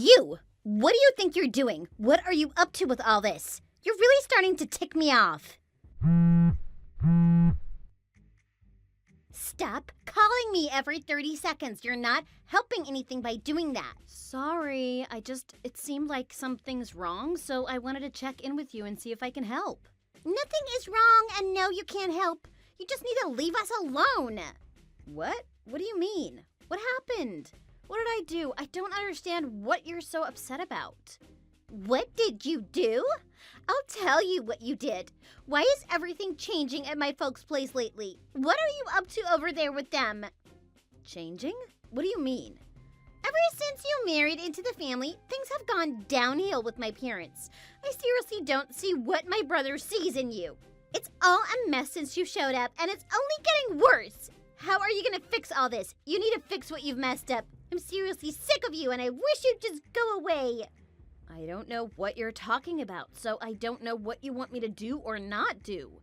You! What do you think you're doing? What are you up to with all this? You're really starting to tick me off. Stop calling me every 30 seconds. You're not helping anything by doing that. Sorry, it seemed like something's wrong, so I wanted to check in with you and see if I can help. Nothing is wrong, and no, you can't help. You just need to leave us alone. What? What do you mean? What happened? What did I do? I don't understand what you're so upset about. What did you do? I'll tell you what you did. Why is everything changing at my folks' place lately? What are you up to over there with them? Changing? What do you mean? Ever since you married into the family, things have gone downhill with my parents. I seriously don't see what my brother sees in you. It's all a mess since you showed up, and it's only getting worse. How are you gonna fix all this? You need to fix what you've messed up. I'm seriously sick of you, and I wish you'd just go away. I don't know what you're talking about, so I don't know what you want me to do or not do.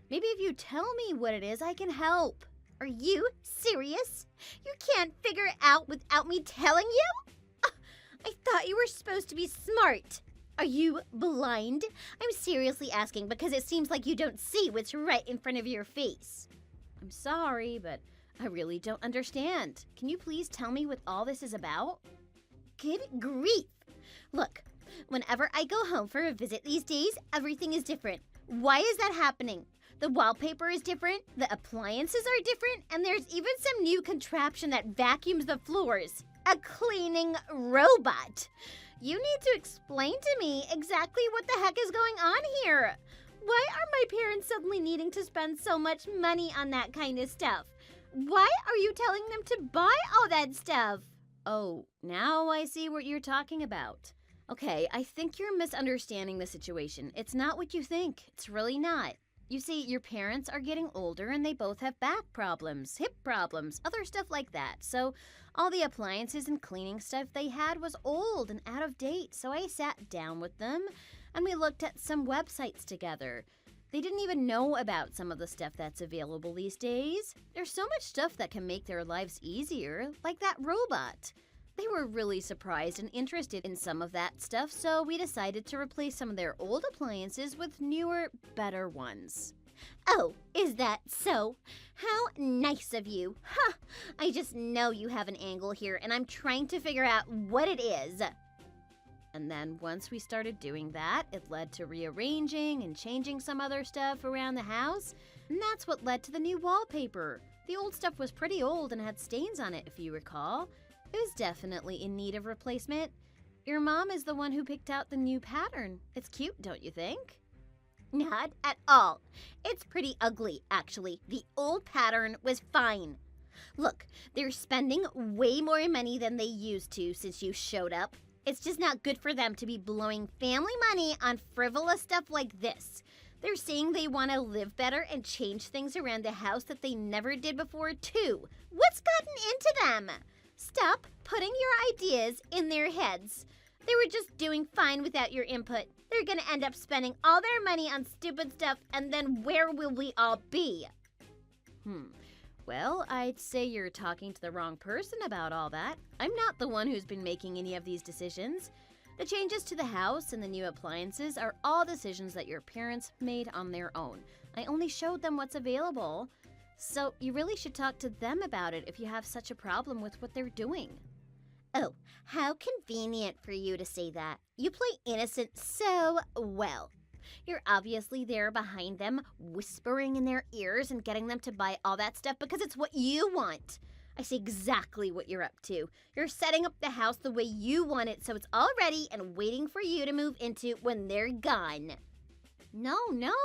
Maybe if you tell me what it is, I can help. Are you serious? You can't figure it out without me telling you? I thought you were supposed to be smart. Are you blind? I'm seriously asking because it seems like you don't see what's right in front of your face. I'm sorry, but I really don't understand. Can you please tell me what all this is about? Good grief. Look, whenever I go home for a visit these days, everything is different. Why is that happening? The wallpaper is different, the appliances are different, and there's even some new contraption that vacuums the floors. A cleaning robot. You need to explain to me exactly what the heck is going on here. Why are my parents suddenly needing to spend so much money on that kind of stuff? Why are you telling them to buy all that stuff? Oh, now I see what you're talking about. Okay, I think you're misunderstanding the situation. It's not what you think. It's really not. You see, your parents are getting older and they both have back problems, hip problems, other stuff like that. So all the appliances and cleaning stuff they had was old and out of date. So I sat down with them and we looked at some websites together. They didn't even know about some of the stuff that's available these days. There's so much stuff that can make their lives easier, like that robot. They were really surprised and interested in some of that stuff, so we decided to replace some of their old appliances with newer, better ones. Oh, is that so? How nice of you. Huh, I just know you have an angle here, and I'm trying to figure out what it is. And then once we started doing that, it led to rearranging and changing some other stuff around the house, and that's what led to the new wallpaper. The old stuff was pretty old and had stains on it, if you recall. It was definitely in need of replacement. Your mom is the one who picked out the new pattern. It's cute, don't you think? Not at all. It's pretty ugly, actually. The old pattern was fine. Look, they're spending way more money than they used to since you showed up. It's just not good for them to be blowing family money on frivolous stuff like this. They're saying they want to live better and change things around the house that they never did before, too. What's gotten into them? Stop putting your ideas in their heads. They were just doing fine without your input. They're gonna end up spending all their money on stupid stuff, and then where will we all be? Well, I'd say you're talking to the wrong person about all that. I'm not the one who's been making any of these decisions. The changes to the house and the new appliances are all decisions that your parents made on their own. I only showed them what's available. So you really should talk to them about it if you have such a problem with what they're doing. Oh, how convenient for you to say that. You play innocent so well. You're obviously there behind them, whispering in their ears and getting them to buy all that stuff because it's what you want. I see exactly what you're up to. You're setting up the house the way you want it so it's all ready and waiting for you to move into when they're gone. No,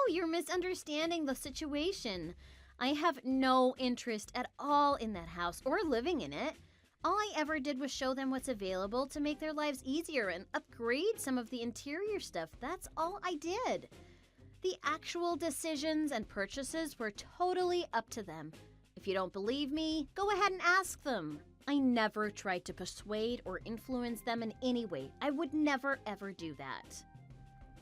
you're misunderstanding the situation. I have no interest at all in that house or living in it. All I ever did was show them what's available to make their lives easier and upgrade some of the interior stuff. That's all I did. The actual decisions and purchases were totally up to them. If you don't believe me, go ahead and ask them. I never tried to persuade or influence them in any way. I would never ever do that.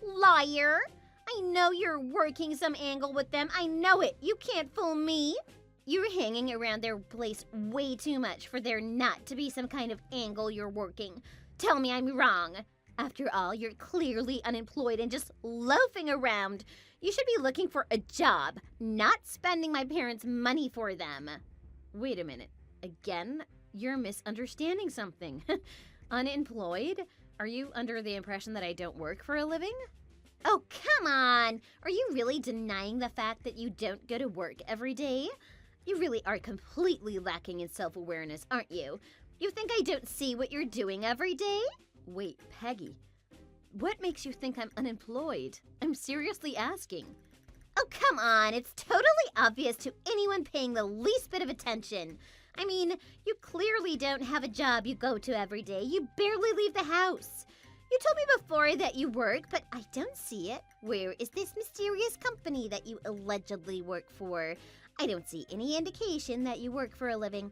Liar! I know you're working some angle with them. I know it. You can't fool me. You're hanging around their place way too much for there not to be some kind of angle you're working. tell me I'm wrong. After all, you're clearly unemployed and just loafing around. You should be looking for a job, not spending my parents' money for them. Wait a minute. Again, you're misunderstanding something. Unemployed? Are you under the impression that I don't work for a living? Oh, come on! Are you really denying the fact that you don't go to work every day? You really are completely lacking in self-awareness, aren't you? You think I don't see what you're doing every day? Wait, Peggy. What makes you think I'm unemployed? I'm seriously asking. Oh, come on! It's totally obvious to anyone paying the least bit of attention. I mean, you clearly don't have a job you go to every day. You barely leave the house. You told me before that you work, but I don't see it. Where is this mysterious company that you allegedly work for? I don't see any indication that you work for a living.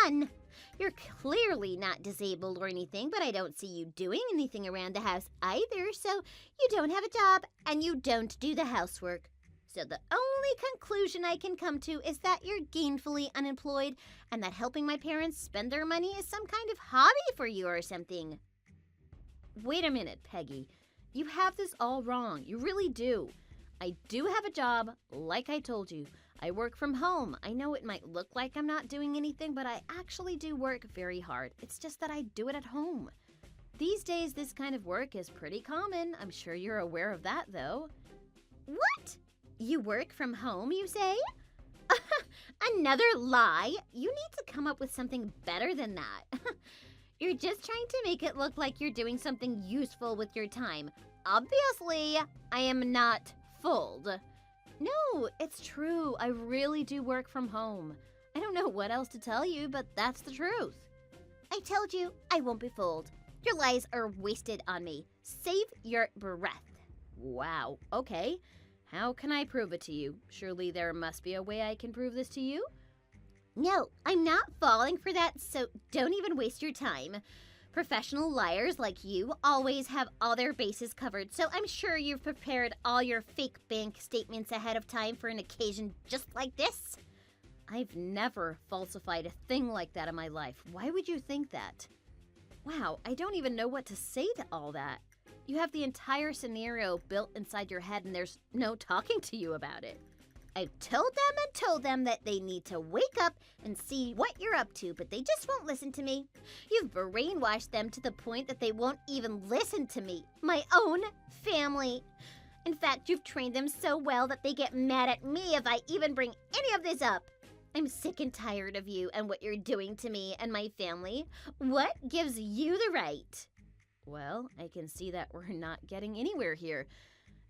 None. You're clearly not disabled or anything, but I don't see you doing anything around the house either, so you don't have a job and you don't do the housework. So the only conclusion I can come to is that you're gainfully unemployed and that helping my parents spend their money is some kind of hobby for you or something. Wait a minute, Peggy. You have this all wrong. You really do. I do have a job, like I told you. I work from home. I know it might look like I'm not doing anything, but I actually do work very hard. It's just that I do it at home. These days, this kind of work is pretty common. I'm sure you're aware of that, though. What? You work from home, you say? Another lie? You need to come up with something better than that. You're just trying to make it look like you're doing something useful with your time. Obviously, I am not fooled. No, it's true. I really do work from home. I don't know what else to tell you, but that's the truth. I told you I won't be fooled. Your lies are wasted on me. Save your breath. Wow, okay. How can I prove it to you? Surely there must be a way I can prove this to you? No, I'm not falling for that, so don't even waste your time. Professional liars like you always have all their bases covered, so I'm sure you've prepared all your fake bank statements ahead of time for an occasion just like this. I've never falsified a thing like that in my life. Why would you think that? Wow, I don't even know what to say to all that. You have the entire scenario built inside your head and there's no talking to you about it. I've told them that they need to wake up and see what you're up to, but they just won't listen to me. You've brainwashed them to the point that they won't even listen to me, my own family. In fact, you've trained them so well that they get mad at me if I even bring any of this up. I'm sick and tired of you and what you're doing to me and my family. What gives you the right? Well, I can see that we're not getting anywhere here.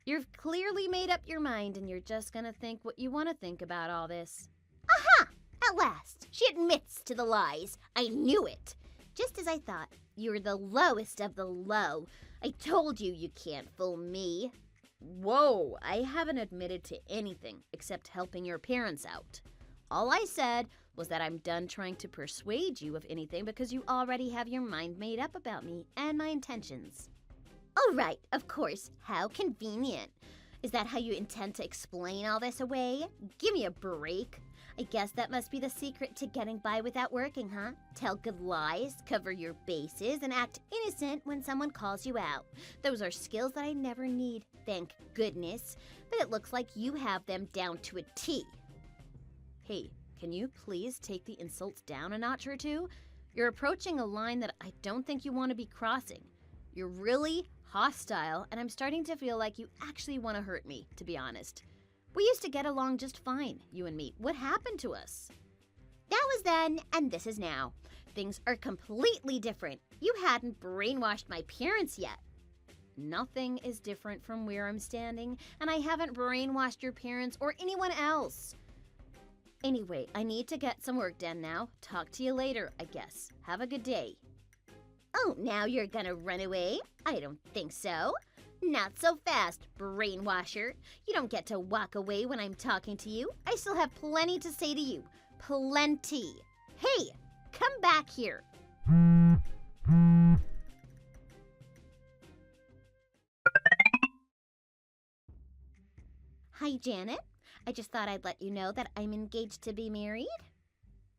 You've clearly made up your mind and you're just gonna think what you want to think about all this. Aha! At last, she admits to the lies. I knew it. Just as I thought, you're the lowest of the low. I told you you can't fool me. Whoa, I haven't admitted to anything except helping your parents out. All I said was that I'm done trying to persuade you of anything because you already have your mind made up about me and my intentions. Oh, right, of course. How convenient. Is that how you intend to explain all this away? Give me a break. I guess that must be the secret to getting by without working, huh? Tell good lies, cover your bases, and act innocent when someone calls you out. Those are skills that I never need, thank goodness. But it looks like you have them down to a T. Hey, can you please take the insults down a notch or two? You're approaching a line that I don't think you want to be crossing. You're really hostile, and I'm starting to feel like you actually want to hurt me, to be honest. We used to get along just fine, you and me. What happened to us? That was then, and this is now. Things are completely different. You hadn't brainwashed my parents yet. Nothing is different from where I'm standing, and I haven't brainwashed your parents or anyone else. Anyway, I need to get some work done now. Talk to you later, I guess. Have a good day. Oh, now you're gonna run away? I don't think so. Not so fast, brainwasher. You don't get to walk away when I'm talking to you. I still have plenty to say to you. Plenty. Hey, come back here. Hi, Janet. I just thought I'd let you know that I'm engaged to be married.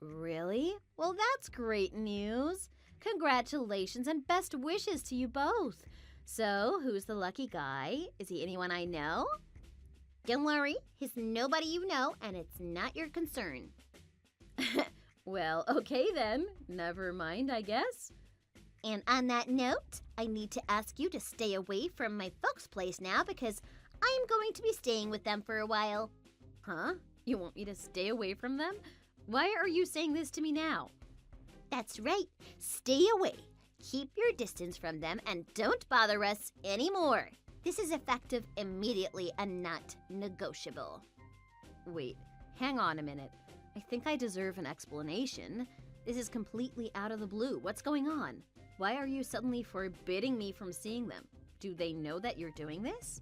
Really? Well, that's great news. Congratulations and best wishes to you both. So, who's the lucky guy? Is he anyone I know? Don't worry, he's nobody you know, and it's not your concern. Well, okay then. Never mind, I guess. And on that note, I need to ask you to stay away from my folks' place now because I am going to be staying with them for a while. Huh? You want me to stay away from them? Why are you saying this to me now? That's right. Stay away. Keep your distance from them and don't bother us anymore. This is effective immediately and not negotiable. Wait, hang on a minute. I think I deserve an explanation. This is completely out of the blue. What's going on? Why are you suddenly forbidding me from seeing them? Do they know that you're doing this?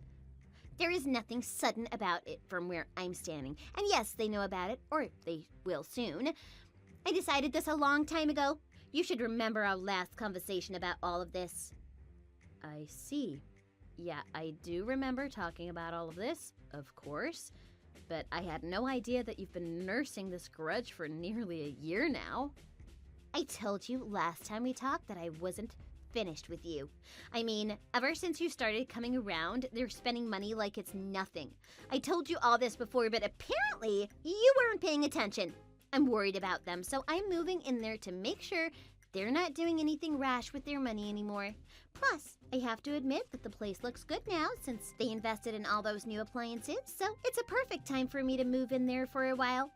There is nothing sudden about it from where I'm standing. And yes, they know about it, or they will soon. I decided this a long time ago. You should remember our last conversation about all of this. I see. Yeah, I do remember talking about all of this, of course. But I had no idea that you've been nursing this grudge for nearly a year now. I told you last time we talked that I wasn't finished with you. I mean, ever since you started coming around, they're spending money like it's nothing. I told you all this before, but apparently you weren't paying attention. I'm worried about them, so I'm moving in there to make sure they're not doing anything rash with their money anymore. Plus, I have to admit that the place looks good now since they invested in all those new appliances, so it's a perfect time for me to move in there for a while.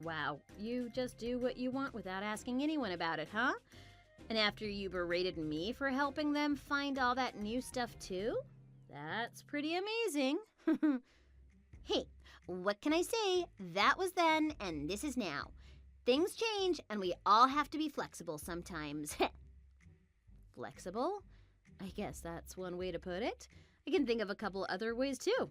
Wow, you just do what you want without asking anyone about it, huh? And after you berated me for helping them find all that new stuff too? That's pretty amazing. Hey, what can I say? That was then, and this is now. Things change, and we all have to be flexible sometimes. Flexible? I guess that's one way to put it. I can think of a couple other ways too.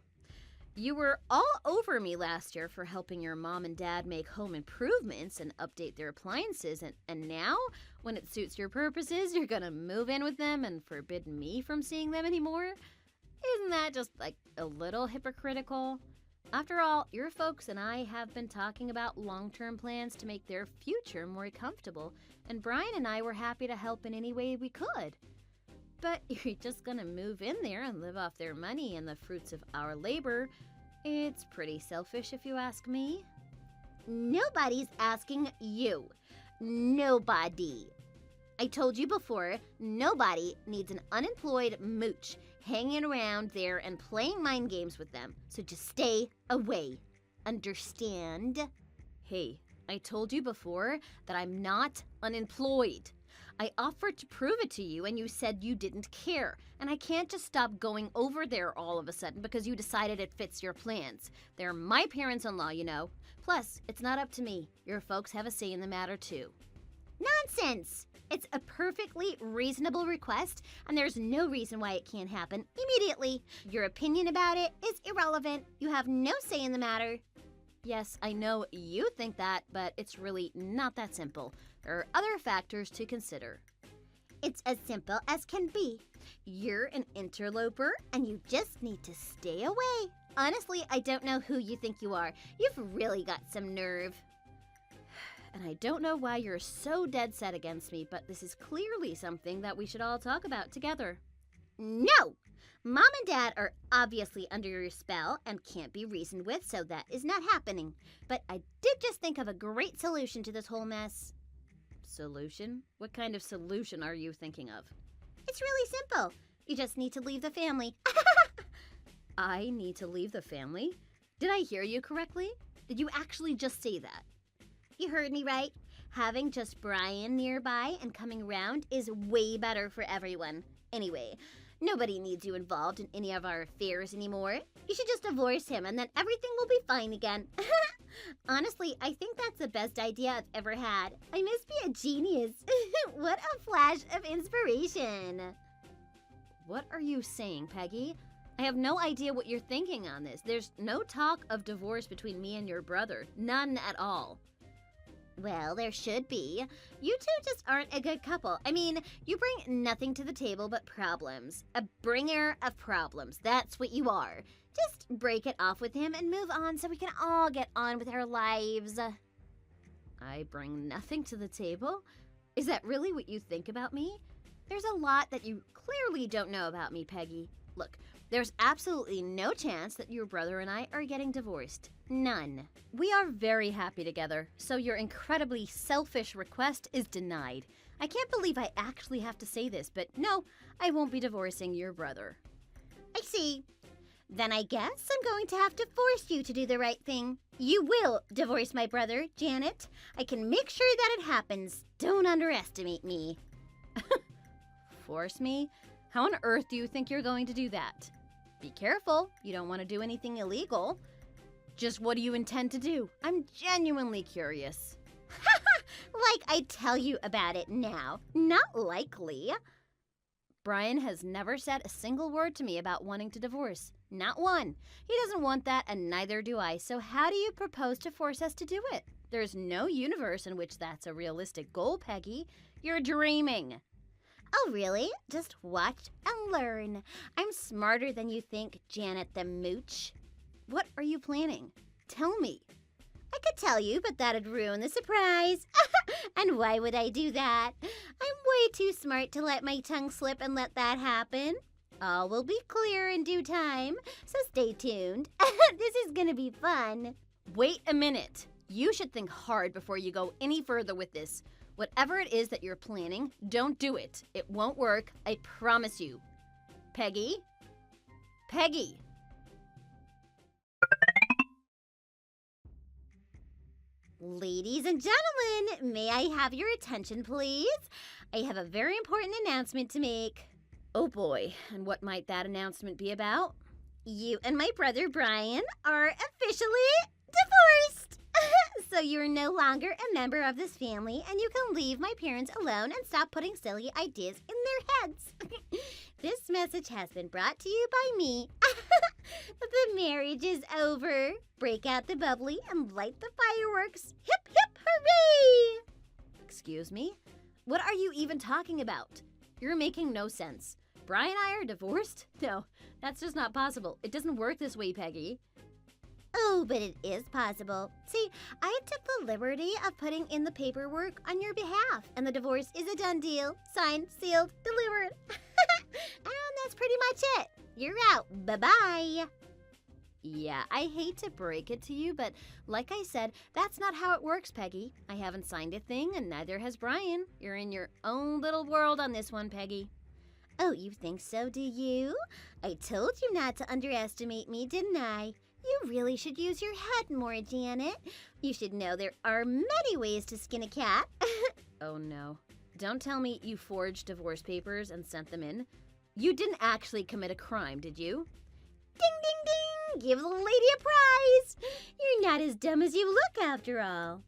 You were all over me last year for helping your mom and dad make home improvements and update their appliances, and now, when it suits your purposes, you're gonna move in with them and forbid me from seeing them anymore? Isn't that just, like, a little hypocritical? After all, your folks and I have been talking about long-term plans to make their future more comfortable, and Brian and I were happy to help in any way we could. But you're just gonna move in there and live off their money and the fruits of our labor. It's pretty selfish if you ask me. Nobody's asking you. Nobody. I told you before, nobody needs an unemployed mooch hanging around there and playing mind games with them. So just stay away. Understand? Hey, I told you before that I'm not unemployed. I offered to prove it to you and you said you didn't care. And I can't just stop going over there all of a sudden because you decided it fits your plans. They're my parents-in-law, you know. Plus, it's not up to me. Your folks have a say in the matter too. Nonsense! It's a perfectly reasonable request, and there's no reason why it can't happen immediately. Your opinion about it is irrelevant. You have no say in the matter. Yes, I know you think that, but it's really not that simple. There are other factors to consider. It's as simple as can be. You're an interloper, and you just need to stay away. Honestly, I don't know who you think you are. You've really got some nerve. And I don't know why you're so dead set against me, but this is clearly something that we should all talk about together. No! Mom and Dad are obviously under your spell and can't be reasoned with, so that is not happening. But I did just think of a great solution to this whole mess. Solution? What kind of solution are you thinking of? It's really simple. You just need to leave the family. I need to leave the family? Did I hear you correctly? Did you actually just say that? You heard me right. Having just Brian nearby and coming around is way better for everyone. Anyway, nobody needs you involved in any of our affairs anymore. You should just divorce him and then everything will be fine again. Honestly, I think that's the best idea I've ever had. I must be a genius. What a flash of inspiration. What are you saying, Peggy? I have no idea what you're thinking on this. There's no talk of divorce between me and your brother. None at all. Well, there should be. You two just aren't a good couple. I mean, you bring nothing to the table but problems. A bringer of problems. That's what you are. Just break it off with him and move on so we can all get on with our lives. I bring nothing to the table? Is that really what you think about me? There's a lot that you clearly don't know about me, Peggy. Look, there's absolutely no chance that your brother and I are getting divorced. None. We are very happy together, so your incredibly selfish request is denied. I can't believe I actually have to say this, but no, I won't be divorcing your brother. I see. Then I guess I'm going to have to force you to do the right thing. You will divorce my brother, Janet. I can make sure that it happens. Don't underestimate me. Force me? How on earth do you think you're going to do that? Be careful. You don't want to do anything illegal. Just what do you intend to do? I'm genuinely curious. Like I tell you about it now. Not likely. Brian has never said a single word to me about wanting to divorce. Not one. He doesn't want that, and neither do I. So how do you propose to force us to do it? There's no universe in which that's a realistic goal, Peggy. You're dreaming. Oh, really? Just watch and learn. I'm smarter than you think, Janet the Mooch. What are you planning? Tell me. I could tell you, but that'd ruin the surprise. And why would I do that? I'm way too smart to let my tongue slip and let that happen. All will be clear in due time, so stay tuned. This is gonna be fun. Wait a minute. You should think hard before you go any further with this. Whatever it is that you're planning, don't do it. It won't work, I promise you. Peggy? Peggy! Ladies and gentlemen, may I have your attention, please? I have a very important announcement to make. Oh boy, and what might that announcement be about? You and my brother Brian are officially divorced. So you're no longer a member of this family, and you can leave my parents alone and stop putting silly ideas in their heads. This message has been brought to you by me. The marriage is over. Break out the bubbly and light the fireworks. Hip, hip, hooray! Excuse me? What are you even talking about? You're making no sense. Brian and I are divorced? No, that's just not possible. It doesn't work this way, Peggy. Oh, but it is possible. See, I took the liberty of putting in the paperwork on your behalf, and the divorce is a done deal. Signed, sealed, delivered. And that's pretty much it. You're out. Bye-bye. Yeah, I hate to break it to you, but like I said, that's not how it works, Peggy. I haven't signed a thing, and neither has Brian. You're in your own little world on this one, Peggy. Oh, you think so, do you? I told you not to underestimate me, didn't I? You really should use your head more, Janet. You should know there are many ways to skin a cat. Oh no. Don't tell me you forged divorce papers and sent them in. You didn't actually commit a crime, did you? Ding, ding, ding! Give the lady a prize! You're not as dumb as you look, after all.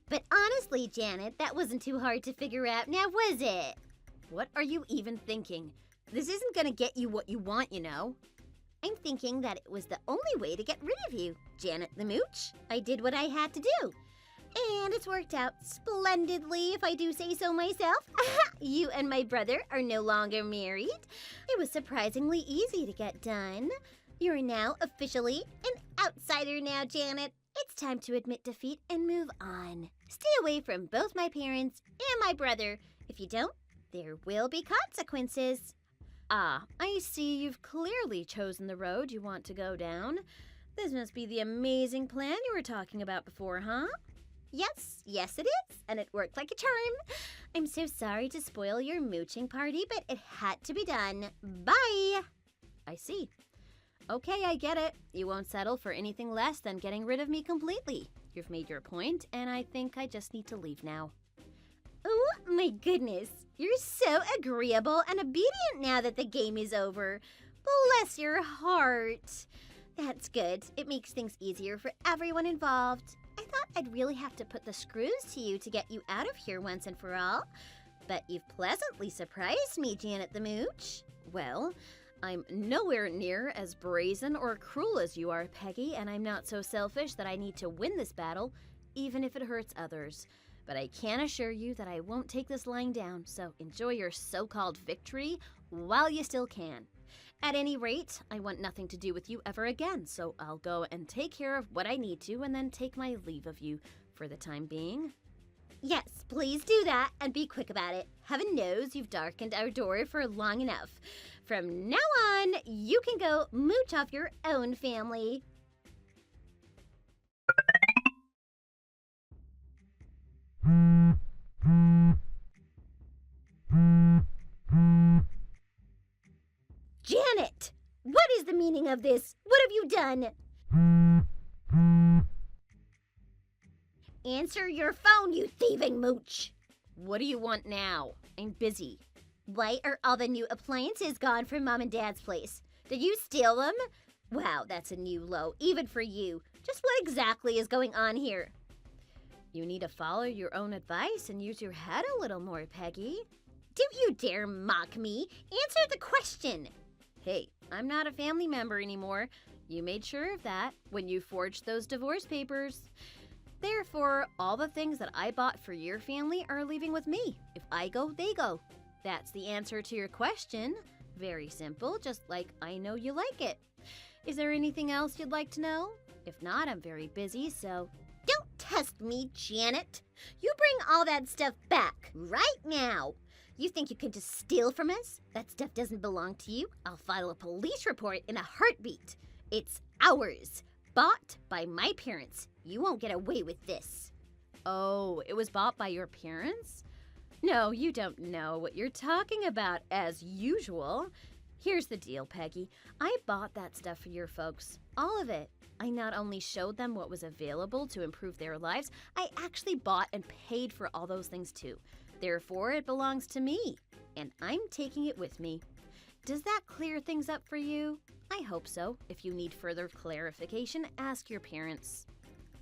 But honestly, Janet, that wasn't too hard to figure out, now was it? What are you even thinking? This isn't gonna get you what you want, you know. I'm thinking that it was the only way to get rid of you, Janet the Mooch. I did what I had to do. And it's worked out splendidly, if I do say so myself. You and my brother are no longer married. It was surprisingly easy to get done. You're now officially an outsider now, Janet. It's time to admit defeat and move on. Stay away from both my parents and my brother. If you don't, there will be consequences. Ah, I see you've clearly chosen the road you want to go down. This must be the amazing plan you were talking about before, huh? Yes it is, and it worked like a charm. I'm so sorry to spoil your mooching party, but it had to be done. Bye! I see. Okay, I get it. You won't settle for anything less than getting rid of me completely. You've made your point, and I think I just need to leave now. Oh, my goodness. You're so agreeable and obedient now that the game is over. Bless your heart. That's good. It makes things easier for everyone involved. I thought I'd really have to put the screws to you to get you out of here once and for all. But you've pleasantly surprised me, Janet the Mooch. Well, I'm nowhere near as brazen or cruel as you are, Peggy, and I'm not so selfish that I need to win this battle, even if it hurts others. But I can assure you that I won't take this lying down, so enjoy your so-called victory while you still can. At any rate, I want nothing to do with you ever again, so I'll go and take care of what I need to and then take my leave of you for the time being. Yes, please do that and be quick about it. Heaven knows you've darkened our door for long enough. From now on, you can go mooch off your own family. Janet! What is the meaning of this? What have you done? Answer your phone, you thieving mooch! What do you want now? I'm busy. Why are all the new appliances gone from Mom and Dad's place? Did you steal them? Wow, that's a new low, even for you. Just what exactly is going on here? You need to follow your own advice and use your head a little more, Peggy. Don't you dare mock me! Answer the question! Hey, I'm not a family member anymore. You made sure of that when you forged those divorce papers. Therefore, all the things that I bought for your family are leaving with me. If I go, they go. That's the answer to your question. Very simple, just like I know you like it. Is there anything else you'd like to know? If not, I'm very busy, so... Don't test me, Janet. You bring all that stuff back right now. You think you can just steal from us? That stuff doesn't belong to you. I'll file a police report in a heartbeat. It's ours. Bought by my parents. You won't get away with this. Oh, it was bought by your parents? No, you don't know what you're talking about, as usual. Here's the deal, Peggy. I bought that stuff for your folks. All of it. I not only showed them what was available to improve their lives, I actually bought and paid for all those things too. Therefore, it belongs to me, and I'm taking it with me. Does that clear things up for you? I hope so. If you need further clarification, ask your parents.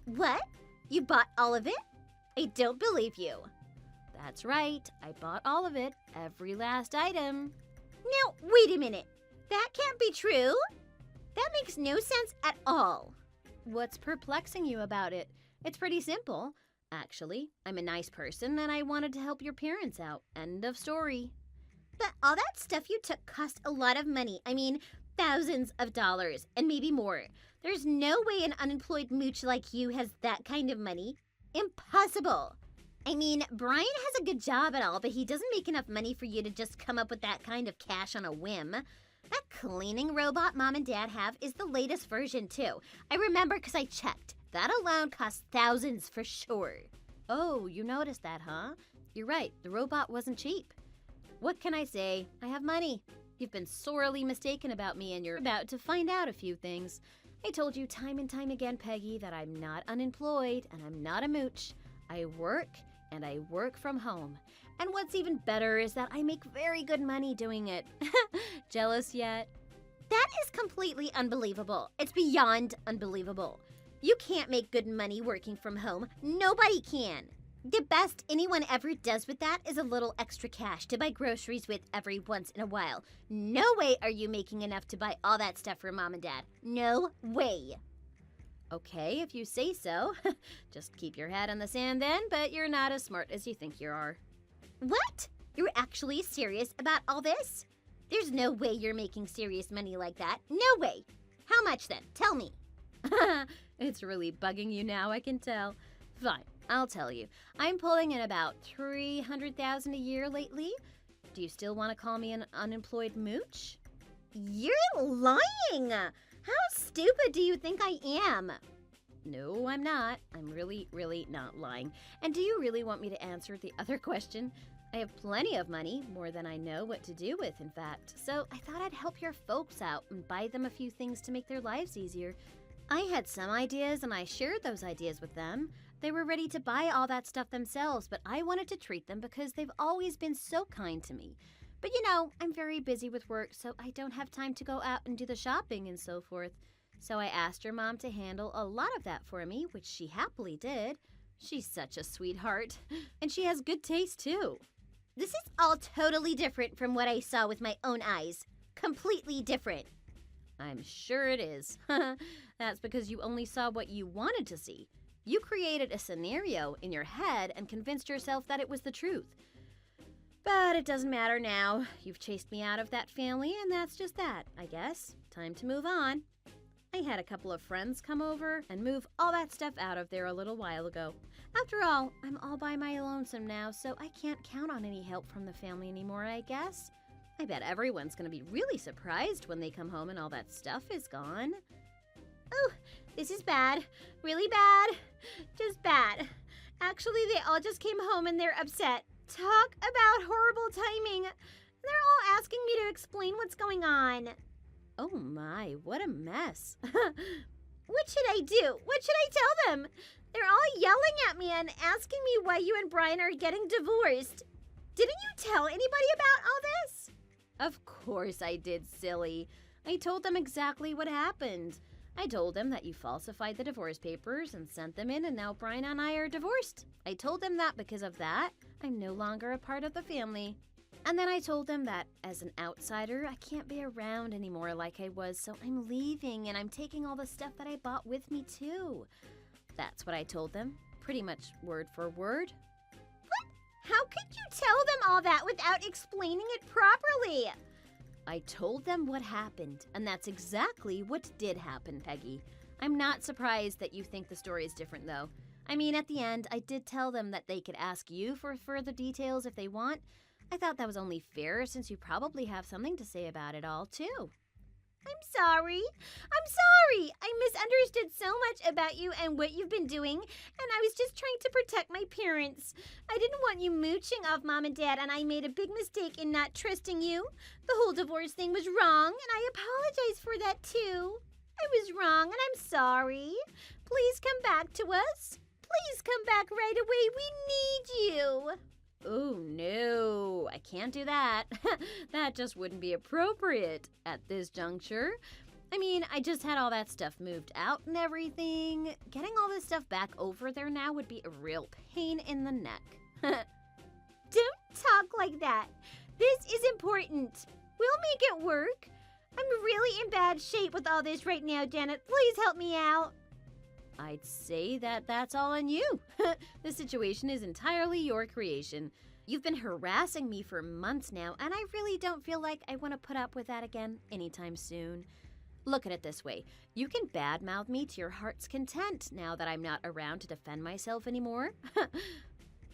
What? You bought all of it? I don't believe you. That's right. I bought all of it. Every last item. Now, wait a minute. That can't be true. That makes no sense at all. What's perplexing you about it? It's pretty simple. Actually, I'm a nice person and I wanted to help your parents out. End of story. But all that stuff you took cost a lot of money. I mean, thousands of dollars and maybe more. There's no way an unemployed mooch like you has that kind of money. Impossible. I mean, Brian has a good job and all, but he doesn't make enough money for you to just come up with that kind of cash on a whim. That cleaning robot Mom and Dad have is the latest version, too. I remember because I checked. That alone costs thousands for sure. Oh, you noticed that, huh? You're right, the robot wasn't cheap. What can I say? I have money. You've been sorely mistaken about me and you're about to find out a few things. I told you time and time again, Peggy, that I'm not unemployed and I'm not a mooch. I work and I work from home. And what's even better is that I make very good money doing it. Jealous yet? That is completely unbelievable. It's beyond unbelievable. You can't make good money working from home. Nobody can. The best anyone ever does with that is a little extra cash to buy groceries with every once in a while. No way are you making enough to buy all that stuff for Mom and Dad. No way. Okay, if you say so. Just keep your head in the sand then, but you're not as smart as you think you are. What? You're actually serious about all this? There's no way you're making serious money like that. No way. How much then? Tell me. It's really bugging you now, I can tell. Fine, I'll tell you. I'm pulling in about $300,000 a year lately. Do you still want to call me an unemployed mooch? You're lying. How stupid do you think I am? No, I'm not. I'm really, really not lying. And do you really want me to answer the other question? I have plenty of money, more than I know what to do with, in fact. So I thought I'd help your folks out and buy them a few things to make their lives easier. I had some ideas and I shared those ideas with them. They were ready to buy all that stuff themselves, but I wanted to treat them because they've always been so kind to me. But you know, I'm very busy with work, so I don't have time to go out and do the shopping and so forth. So I asked your mom to handle a lot of that for me, which she happily did. She's such a sweetheart. And she has good taste, too. This is all totally different from what I saw with my own eyes. Completely different. I'm sure it is. That's because you only saw what you wanted to see. You created a scenario in your head and convinced yourself that it was the truth. But it doesn't matter now. You've chased me out of that family, and that's just that, I guess. Time to move on. I had a couple of friends come over and move all that stuff out of there a little while ago. After all, I'm all by my lonesome now, so I can't count on any help from the family anymore, I guess. I bet everyone's gonna be really surprised when they come home and all that stuff is gone. Oh, this is bad. Really bad. Just bad. Actually, they all just came home and they're upset. Talk about horrible timing. They're all asking me to explain what's going on. Oh my, what a mess. What should I do? What should I tell them? They're all yelling at me and asking me why you and Brian are getting divorced. Didn't you tell anybody about all this? Of course I did, silly. I told them exactly what happened. I told them that you falsified the divorce papers and sent them in, and now Brian and I are divorced. I told them that because of that, I'm no longer a part of the family. And then I told them that as an outsider, I can't be around anymore like I was, so I'm leaving and I'm taking all the stuff that I bought with me too. That's what I told them, pretty much word for word. What? How could you tell them all that without explaining it properly? I told them what happened, and that's exactly what did happen, Peggy. I'm not surprised that you think the story is different, though. I mean, at the end, I did tell them that they could ask you for further details if they want. I thought that was only fair since you probably have something to say about it all, too. I'm sorry. I misunderstood so much about you and what you've been doing, and I was just trying to protect my parents. I didn't want you mooching off Mom and Dad, and I made a big mistake in not trusting you. The whole divorce thing was wrong, and I apologize for that, too. I was wrong, and I'm sorry. Please come back to us. Please come back right away. We need you. Oh, no, I can't do that. That just wouldn't be appropriate at this juncture. I mean, I just had all that stuff moved out and everything. Getting all this stuff back over there now would be a real pain in the neck. Don't talk like that. This is important. We'll make it work. I'm really in bad shape with all this right now, Janet. Please help me out. I'd say that that's all on you. The situation is entirely your creation. You've been harassing me for months now, and I really don't feel like I want to put up with that again anytime soon. Look at it this way. You can badmouth me to your heart's content now that I'm not around to defend myself anymore.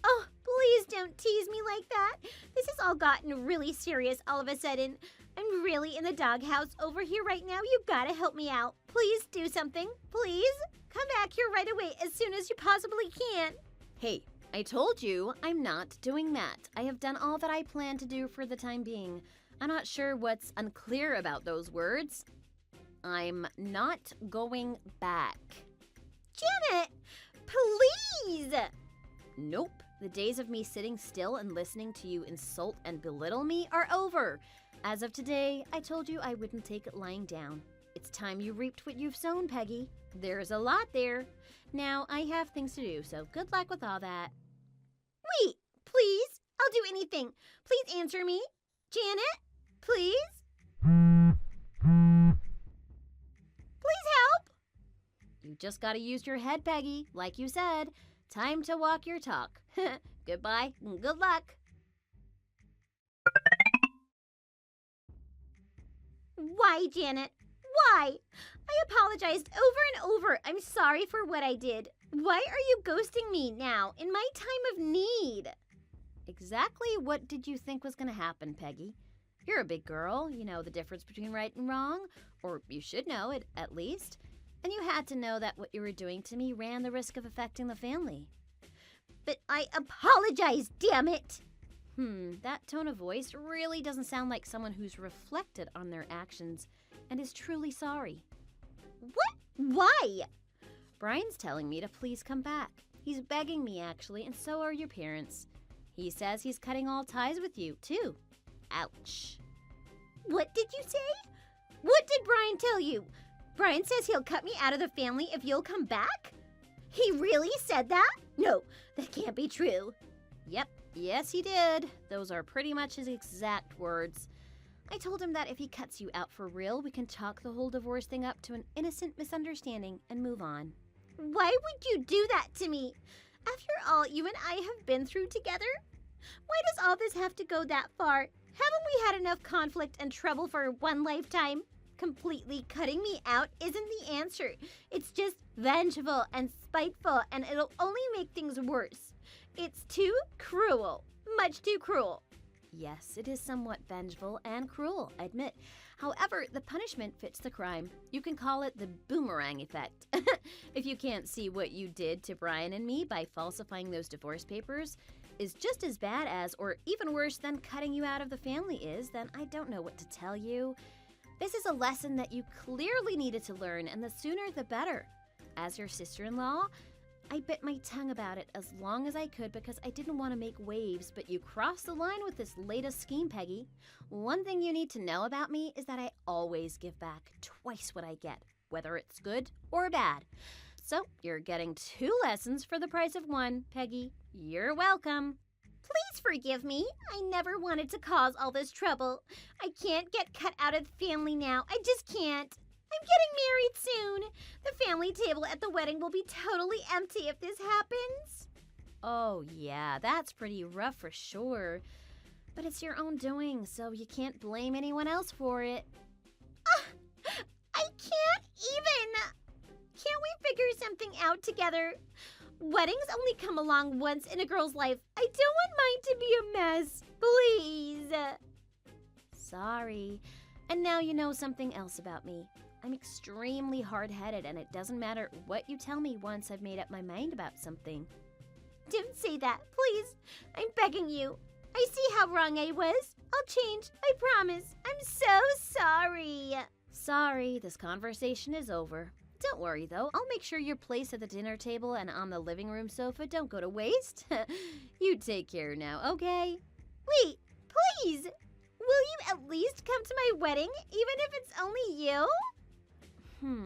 Oh, please don't tease me like that. This has all gotten really serious all of a sudden. I'm really in the doghouse over here right now. You gotta help me out. Please do something. Please? Come back here right away as soon as you possibly can. Hey, I told you I'm not doing that. I have done all that I plan to do for the time being. I'm not sure what's unclear about those words. I'm not going back. Janet, please! Nope. The days of me sitting still and listening to you insult and belittle me are over. As of today, I told you I wouldn't take it lying down. It's time you reaped what you've sown, Peggy. There's a lot there. Now, I have things to do, so good luck with all that. Wait, please? I'll do anything. Please answer me. Janet, please? Please help! You just gotta use your head, Peggy. Like you said, time to walk your talk. Goodbye and good luck. Why, Janet? Why? I apologized over and over. I'm sorry for what I did. Why are you ghosting me now, in my time of need? Exactly what did you think was gonna happen, Peggy? You're a big girl. You know the difference between right and wrong. Or you should know it, at least. And you had to know that what you were doing to me ran the risk of affecting the family. But I apologize, damn it! That tone of voice really doesn't sound like someone who's reflected on their actions and is truly sorry. What? Why? Brian's telling me to please come back. He's begging me, actually, and so are your parents. He says he's cutting all ties with you, too. Ouch. What did you say? What did Brian tell you? Brian says he'll cut me out of the family if you'll come back? He really said that? No, that can't be true. Yep, yes he did. Those are pretty much his exact words. I told him that if he cuts you out for real, we can chalk the whole divorce thing up to an innocent misunderstanding and move on. Why would you do that to me? After all you and I have been through together? Why does all this have to go that far? Haven't we had enough conflict and trouble for one lifetime? Completely cutting me out isn't the answer. It's just vengeful and spiteful, and it'll only make things worse. It's too cruel. Much too cruel. Yes, it is somewhat vengeful and cruel, I admit. However, the punishment fits the crime. You can call it the boomerang effect. If you can't see what you did to Brian and me by falsifying those divorce papers is just as bad as, or even worse than cutting you out of the family is, then I don't know what to tell you. This is a lesson that you clearly needed to learn, and the sooner the better. As your sister-in-law, I bit my tongue about it as long as I could because I didn't want to make waves, but you crossed the line with this latest scheme, Peggy. One thing you need to know about me is that I always give back twice what I get, whether it's good or bad. So you're getting 2 lessons for the price of 1, Peggy. You're welcome. Please forgive me. I never wanted to cause all this trouble. I can't get cut out of the family now. I just can't. I'm getting married soon. The family table at the wedding will be totally empty if this happens. Oh yeah, that's pretty rough for sure. But it's your own doing, so you can't blame anyone else for it. I can't even. Can't we figure something out together? Weddings only come along once in a girl's life. I don't want mine to be a mess. Please. Sorry. And now you know something else about me. I'm extremely hard-headed, and it doesn't matter what you tell me once I've made up my mind about something. Don't say that, please. I'm begging you. I see how wrong I was. I'll change, I promise. I'm so sorry. Sorry, this conversation is over. Don't worry, though. I'll make sure your place at the dinner table and on the living room sofa don't go to waste. You take care now, okay? Wait, please. Will you at least come to my wedding, even if it's only you?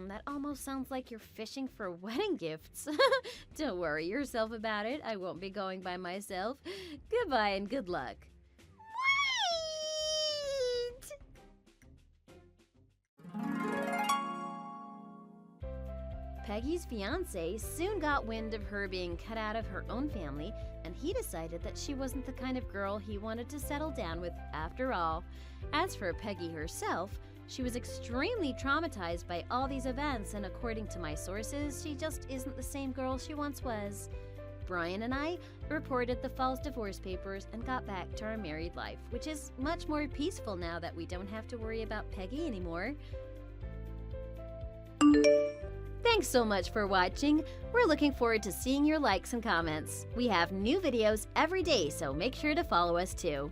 That almost sounds like you're fishing for wedding gifts. Don't worry yourself about it. I won't be going by myself. Goodbye and good luck. Wait! Peggy's fiancé soon got wind of her being cut out of her own family, and he decided that she wasn't the kind of girl he wanted to settle down with after all. As for Peggy herself, she was extremely traumatized by all these events, and according to my sources, she just isn't the same girl she once was. Brian and I reported the false divorce papers and got back to our married life, which is much more peaceful now that we don't have to worry about Peggy anymore. Thanks so much for watching. We're looking forward to seeing your likes and comments. We have new videos every day, so make sure to follow us too.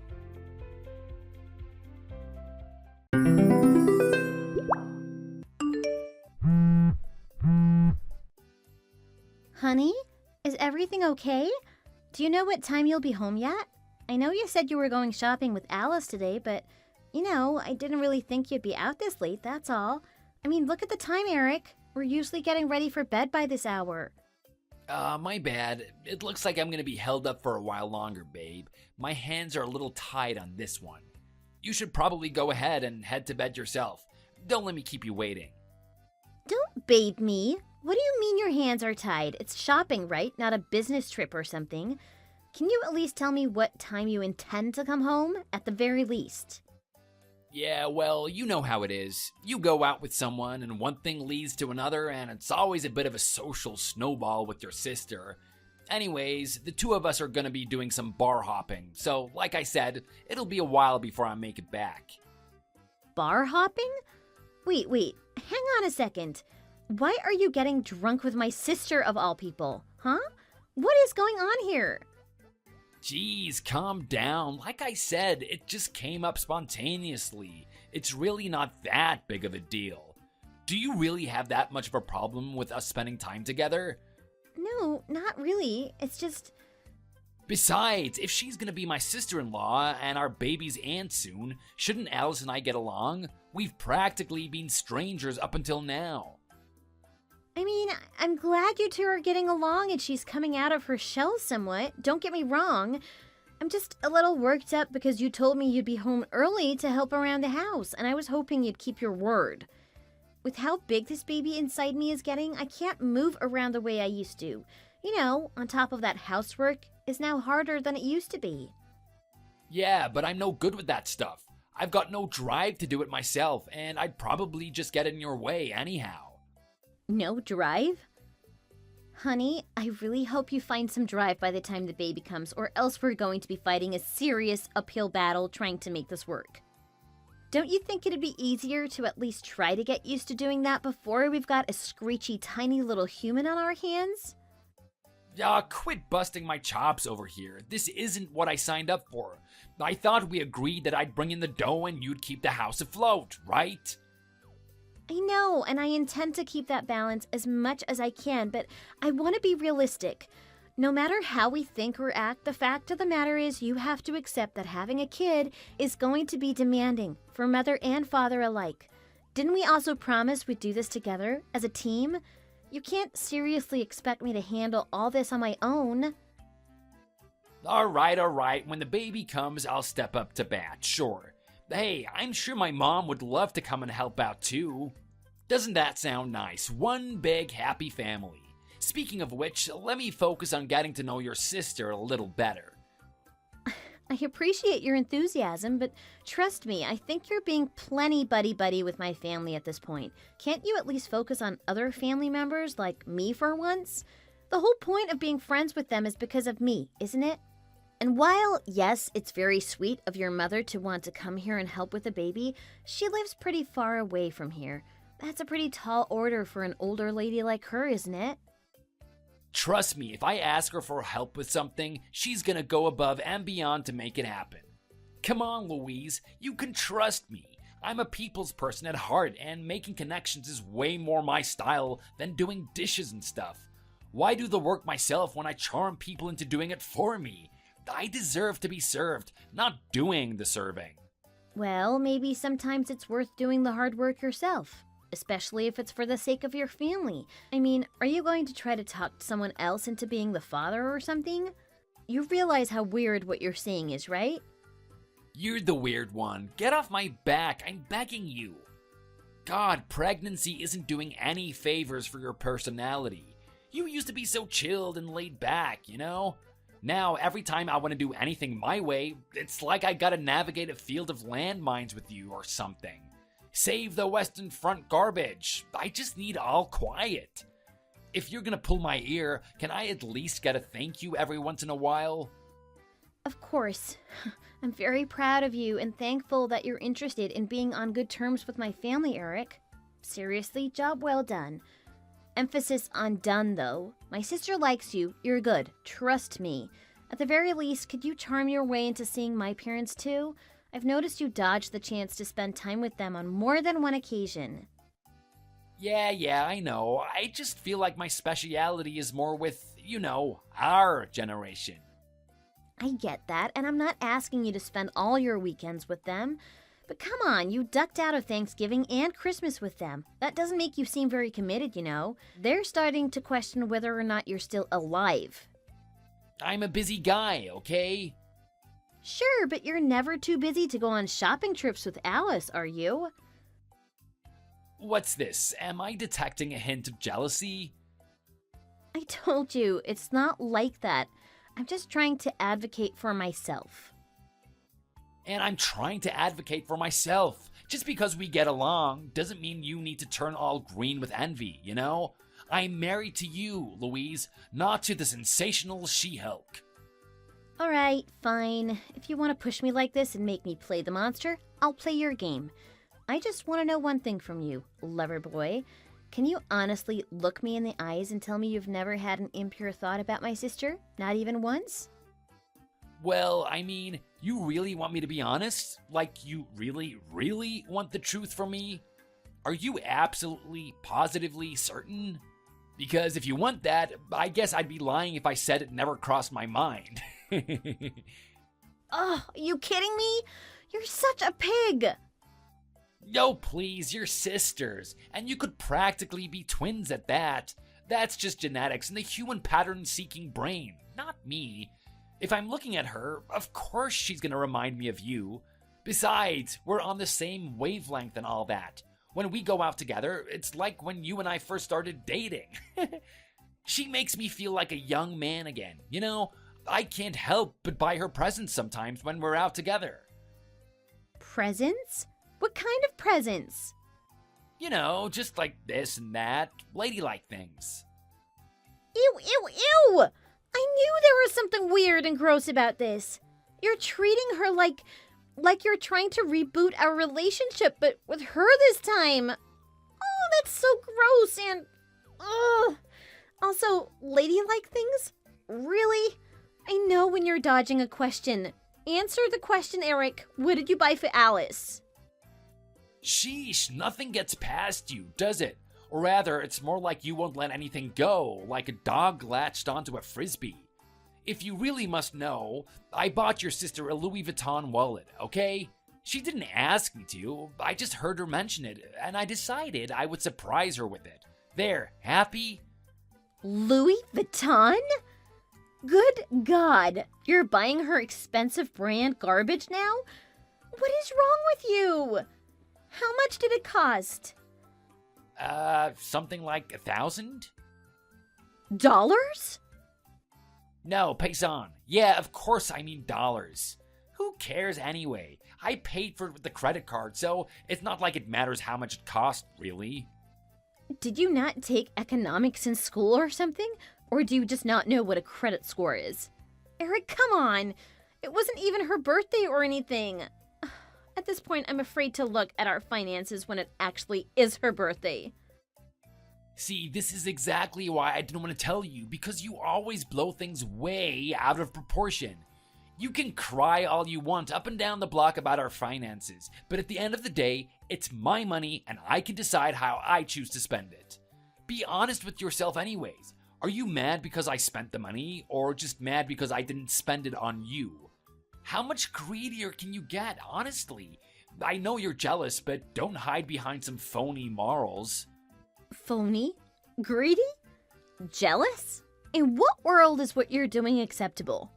Honey, is everything okay? Do you know what time you'll be home yet? I know you said you were going shopping with Alice today, but, I didn't really think you'd be out this late, that's all. I mean, look at the time, Eric. We're usually getting ready for bed by this hour. My bad. It looks like I'm gonna be held up for a while longer, babe. My hands are a little tied on this one. You should probably go ahead and head to bed yourself. Don't let me keep you waiting. Don't babe me. What do you mean your hands are tied? It's shopping, right? Not a business trip or something. Can you at least tell me what time you intend to come home, at the very least? Yeah, well, you know how it is. You go out with someone and one thing leads to another, and it's always a bit of a social snowball with your sister. Anyways, the two of us are gonna be doing some bar hopping, so like I said, it'll be a while before I make it back. Bar hopping? Wait, hang on a second. Why are you getting drunk with my sister of all people, huh? What is going on here? Jeez, calm down. Like I said, it just came up spontaneously. It's really not that big of a deal. Do you really have that much of a problem with us spending time together? No, not really. It's just... Besides, if she's gonna be my sister-in-law and our baby's aunt soon, shouldn't Alice and I get along? We've practically been strangers up until now. I mean, I'm glad you two are getting along and she's coming out of her shell somewhat. Don't get me wrong. I'm just a little worked up because you told me you'd be home early to help around the house, and I was hoping you'd keep your word. With how big this baby inside me is getting, I can't move around the way I used to. On top of that, housework is now harder than it used to be. Yeah, but I'm no good with that stuff. I've got no drive to do it myself, and I'd probably just get in your way anyhow. No drive? Honey, I really hope you find some drive by the time the baby comes, or else we're going to be fighting a serious uphill battle trying to make this work. Don't you think it'd be easier to at least try to get used to doing that before we've got a screechy tiny little human on our hands? Quit busting my chops over here. This isn't what I signed up for. I thought we agreed that I'd bring in the dough and you'd keep the house afloat, right? I know, and I intend to keep that balance as much as I can, but I want to be realistic. No matter how we think or act, the fact of the matter is you have to accept that having a kid is going to be demanding for mother and father alike. Didn't we also promise we'd do this together as a team? You can't seriously expect me to handle all this on my own. All right. When the baby comes, I'll step up to bat, sure. Hey, I'm sure my mom would love to come and help out too. Doesn't that sound nice? One big happy family. Speaking of which, let me focus on getting to know your sister a little better. I appreciate your enthusiasm, but trust me, I think you're being plenty buddy-buddy with my family at this point. Can't you at least focus on other family members like me for once? The whole point of being friends with them is because of me, isn't it? And while, yes, it's very sweet of your mother to want to come here and help with the baby, she lives pretty far away from here. That's a pretty tall order for an older lady like her, isn't it? Trust me, if I ask her for help with something, she's gonna go above and beyond to make it happen. Come on, Louise, you can trust me. I'm a people's person at heart, and making connections is way more my style than doing dishes and stuff. Why do the work myself when I charm people into doing it for me? I deserve to be served, not doing the serving. Well, maybe sometimes it's worth doing the hard work yourself. Especially if it's for the sake of your family. I mean, are you going to try to talk someone else into being the father or something? You realize how weird what you're saying is, right? You're the weird one. Get off my back. I'm begging you. God, pregnancy isn't doing any favors for your personality. You used to be so chilled and laid back, you know? Now, every time I want to do anything my way, it's like I gotta navigate a field of landmines with you or something. Save the Western Front garbage. I just need all quiet. If you're gonna pull my ear, can I at least get a thank you every once in a while? Of course. I'm very proud of you and thankful that you're interested in being on good terms with my family, Eric. Seriously, job well done. Emphasis on done, though. My sister likes you. You're good. Trust me. At the very least, could you charm your way into seeing my parents, too? I've noticed you dodged the chance to spend time with them on more than one occasion. Yeah, I know. I just feel like my speciality is more with, our generation. I get that, and I'm not asking you to spend all your weekends with them. But come on, you ducked out of Thanksgiving and Christmas with them. That doesn't make you seem very committed, you know. They're starting to question whether or not you're still alive. I'm a busy guy, okay? Sure, but you're never too busy to go on shopping trips with Alice, are you? What's this? Am I detecting a hint of jealousy? I told you, it's not like that. I'm just trying to advocate for myself. And I'm trying to advocate for myself. Just because we get along doesn't mean you need to turn all green with envy, you know? I'm married to you, Louise, not to the sensational She-Hulk. All right, fine. If you want to push me like this and make me play the monster, I'll play your game. I just want to know one thing from you, lover boy. Can you honestly look me in the eyes and tell me you've never had an impure thought about my sister? Not even once? Well, I mean, you really want me to be honest? Like, you really, really want the truth from me? Are you absolutely, positively certain? Because if you want that, I guess I'd be lying if I said it never crossed my mind. Oh, are you kidding me? You're such a pig! No, please, you're sisters, and you could practically be twins at that. That's just genetics and the human pattern-seeking brain, not me. If I'm looking at her, of course she's gonna remind me of you. Besides, we're on the same wavelength and all that. When we go out together, it's like when you and I first started dating. She makes me feel like a young man again, you know? I can't help but buy her presents sometimes when we're out together. Presents? What kind of presents? You know, just like this and that, ladylike things. Ew, ew, ew! I knew there was something weird and gross about this. You're treating her like you're trying to reboot our relationship, but with her this time. Oh, that's so gross and... ugh. Also, ladylike things? Really? I know when you're dodging a question. Answer the question, Eric. What did you buy for Alice? Sheesh, nothing gets past you, does it? Or rather, it's more like you won't let anything go, like a dog latched onto a frisbee. If you really must know, I bought your sister a Louis Vuitton wallet, okay? She didn't ask me to, I just heard her mention it, and I decided I would surprise her with it. There, happy? Louis Vuitton? Good God, you're buying her expensive brand garbage now? What is wrong with you? How much did it cost? Something like 1,000? Dollars? No, paysan. Yeah, of course I mean dollars. Who cares anyway? I paid for it with the credit card, so it's not like it matters how much it cost, really. Did you not take economics in school or something? Or do you just not know what a credit score is? Eric, come on. It wasn't even her birthday or anything. At this point, I'm afraid to look at our finances when it actually is her birthday. See, this is exactly why I didn't want to tell you, because you always blow things way out of proportion. You can cry all you want up and down the block about our finances, but at the end of the day, it's my money and I can decide how I choose to spend it. Be honest with yourself anyways. Are you mad because I spent the money, or just mad because I didn't spend it on you? How much greedier can you get, honestly? I know you're jealous, but don't hide behind some phony morals. Phony? Greedy? Jealous? In what world is what you're doing acceptable?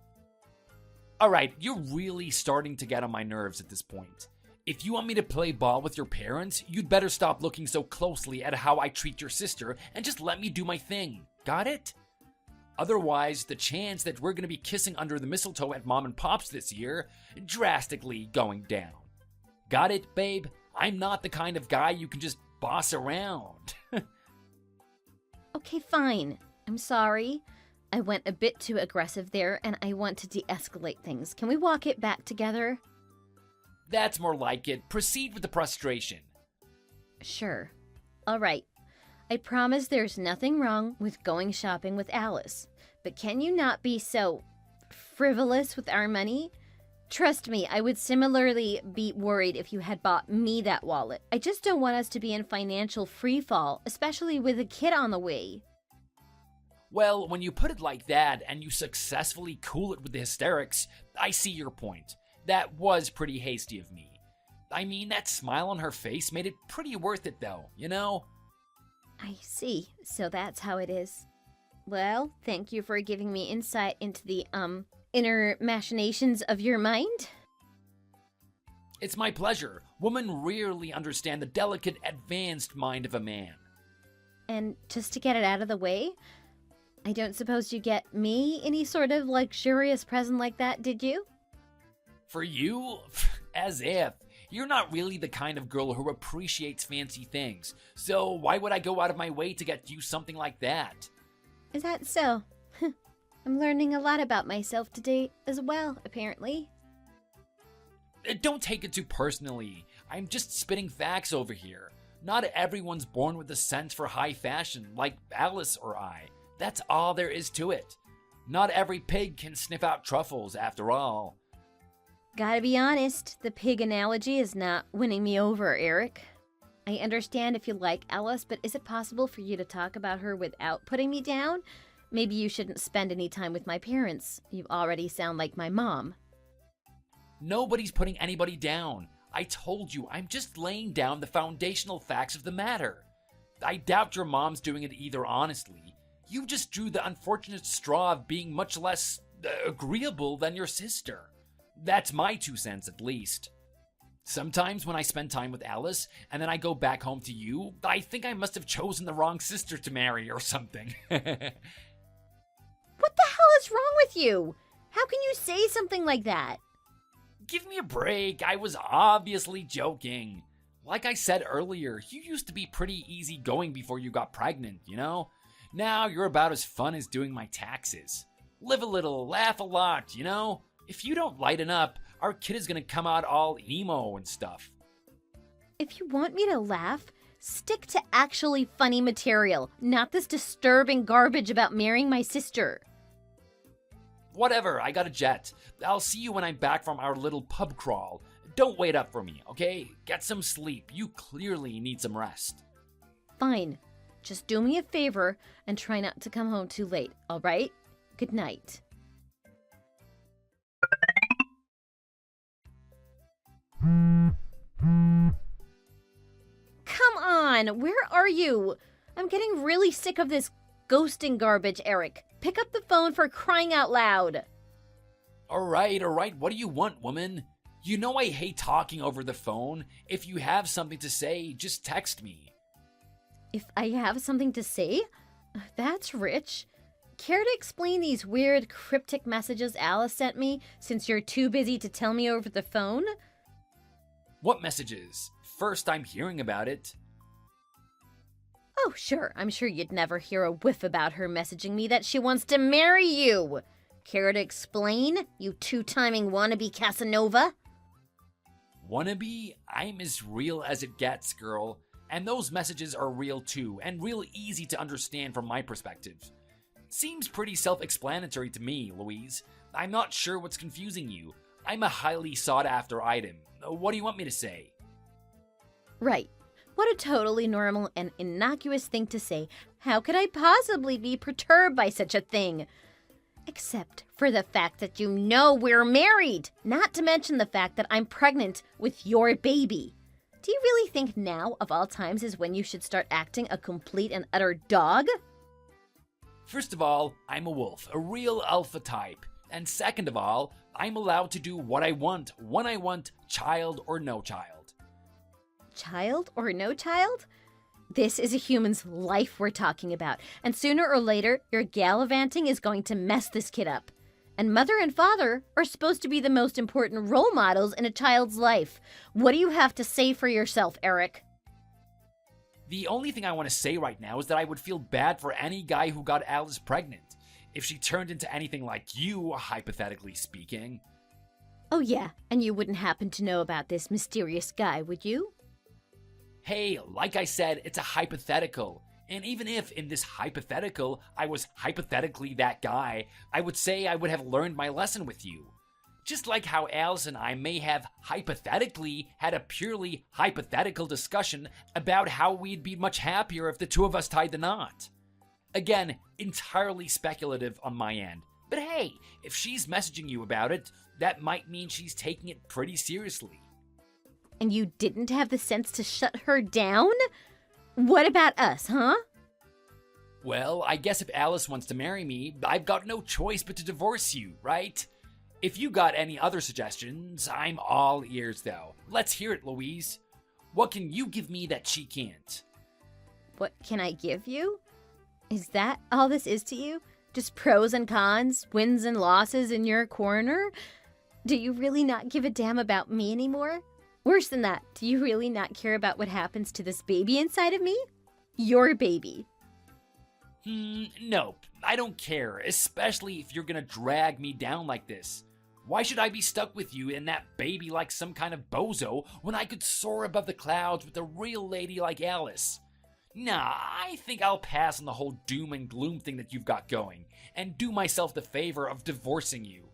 Alright, you're really starting to get on my nerves at this point. If you want me to play ball with your parents, you'd better stop looking so closely at how I treat your sister and just let me do my thing. Got it? Otherwise, the chance that we're going to be kissing under the mistletoe at Mom and Pop's this year drastically going down. Got it, babe? I'm not the kind of guy you can just boss around. Okay, fine. I'm sorry. I went a bit too aggressive there, and I want to de-escalate things. Can we walk it back together? That's more like it. Proceed with the frustration. Sure. All right. I promise there's nothing wrong with going shopping with Alice. But can you not be so frivolous with our money? Trust me, I would similarly be worried if you had bought me that wallet. I just don't want us to be in financial freefall, especially with a kid on the way. Well, when you put it like that and you successfully cool it with the hysterics, I see your point. That was pretty hasty of me. I mean, that smile on her face made it pretty worth it though, you know? I see. So that's how it is. Well, thank you for giving me insight into the, inner machinations of your mind. It's my pleasure. Women rarely understand the delicate, advanced mind of a man. And just to get it out of the way, I don't suppose you get me any sort of luxurious present like that, did you? For you? As if. You're not really the kind of girl who appreciates fancy things, so why would I go out of my way to get you something like that? Is that so? I'm learning a lot about myself today as well, apparently. Don't take it too personally. I'm just spitting facts over here. Not everyone's born with a sense for high fashion, like Alice or I. That's all there is to it. Not every pig can sniff out truffles, after all. Gotta be honest, the pig analogy is not winning me over, Eric. I understand if you like Alice, but is it possible for you to talk about her without putting me down? Maybe you shouldn't spend any time with my parents. You already sound like my mom. Nobody's putting anybody down. I told you, I'm just laying down the foundational facts of the matter. I doubt your mom's doing it either, honestly. You just drew the unfortunate straw of being much less agreeable than your sister. That's my 2 cents, at least. Sometimes when I spend time with Alice, and then I go back home to you, I think I must have chosen the wrong sister to marry or something. What the hell is wrong with you? How can you say something like that? give me a break. I was obviously joking. Like I said earlier, you used to be pretty easygoing before you got pregnant, you know? Now you're about as fun as doing my taxes. Live a little, laugh a lot, you know? If you don't lighten up, our kid is gonna come out all emo and stuff. If you want me to laugh, stick to actually funny material, not this disturbing garbage about marrying my sister. Whatever, I got a jet. I'll see you when I'm back from our little pub crawl. Don't wait up for me, okay? Get some sleep. You clearly need some rest. Fine. Just do me a favor and try not to come home too late, all right? Good night. Come on, where are you? I'm getting really sick of this ghosting garbage, Eric. Pick up the phone for crying out loud. All right. What do you want, woman? You know I hate talking over the phone. If you have something to say, just text me. If I have something to say? That's rich. Care to explain these weird cryptic messages Alice sent me since you're too busy to tell me over the phone? What messages? First I'm hearing about it. Oh, sure. I'm sure you'd never hear a whiff about her messaging me that she wants to marry you. Care to explain, you two-timing wannabe Casanova? Wannabe? I'm as real as it gets, girl. And those messages are real too, and real easy to understand from my perspective. Seems pretty self-explanatory to me, Louise. I'm not sure what's confusing you. I'm a highly sought-after item. What do you want me to say? Right. What a totally normal and innocuous thing to say. How could I possibly be perturbed by such a thing? Except for the fact that you know we're married, not to mention the fact that I'm pregnant with your baby. Do you really think now, of all times, is when you should start acting a complete and utter dog? First of all, I'm a wolf, a real alpha type. And second of all, I'm allowed to do what I want, when I want, child or no child. Child or no child? This is a human's life we're talking about, and sooner or later, your gallivanting is going to mess this kid up. And mother and father are supposed to be the most important role models in a child's life. What do you have to say for yourself, Eric? The only thing I want to say right now is that I would feel bad for any guy who got Alice pregnant. If she turned into anything like you, hypothetically speaking. Oh yeah, and you wouldn't happen to know about this mysterious guy, would you? Hey, like I said, it's a hypothetical. And even if, in this hypothetical, I was hypothetically that guy, I would say I would have learned my lesson with you. Just like how Alice and I may have hypothetically had a purely hypothetical discussion about how we'd be much happier if the two of us tied the knot. Again, entirely speculative on my end. But hey, if she's messaging you about it, that might mean she's taking it pretty seriously. And you didn't have the sense to shut her down? What about us, huh? Well, I guess if Alice wants to marry me, I've got no choice but to divorce you, right? If you got any other suggestions, I'm all ears though. Let's hear it, Louise. What can you give me that she can't? What can I give you? Is that all this is to you? Just pros and cons, wins and losses in your corner? Do you really not give a damn about me anymore? Worse than that, do you really not care about what happens to this baby inside of me? Your baby. Nope. I don't care, especially if you're gonna drag me down like this. Why should I be stuck with you and that baby like some kind of bozo when I could soar above the clouds with a real lady like Alice? Nah, I think I'll pass on the whole doom and gloom thing that you've got going, and do myself the favor of divorcing you.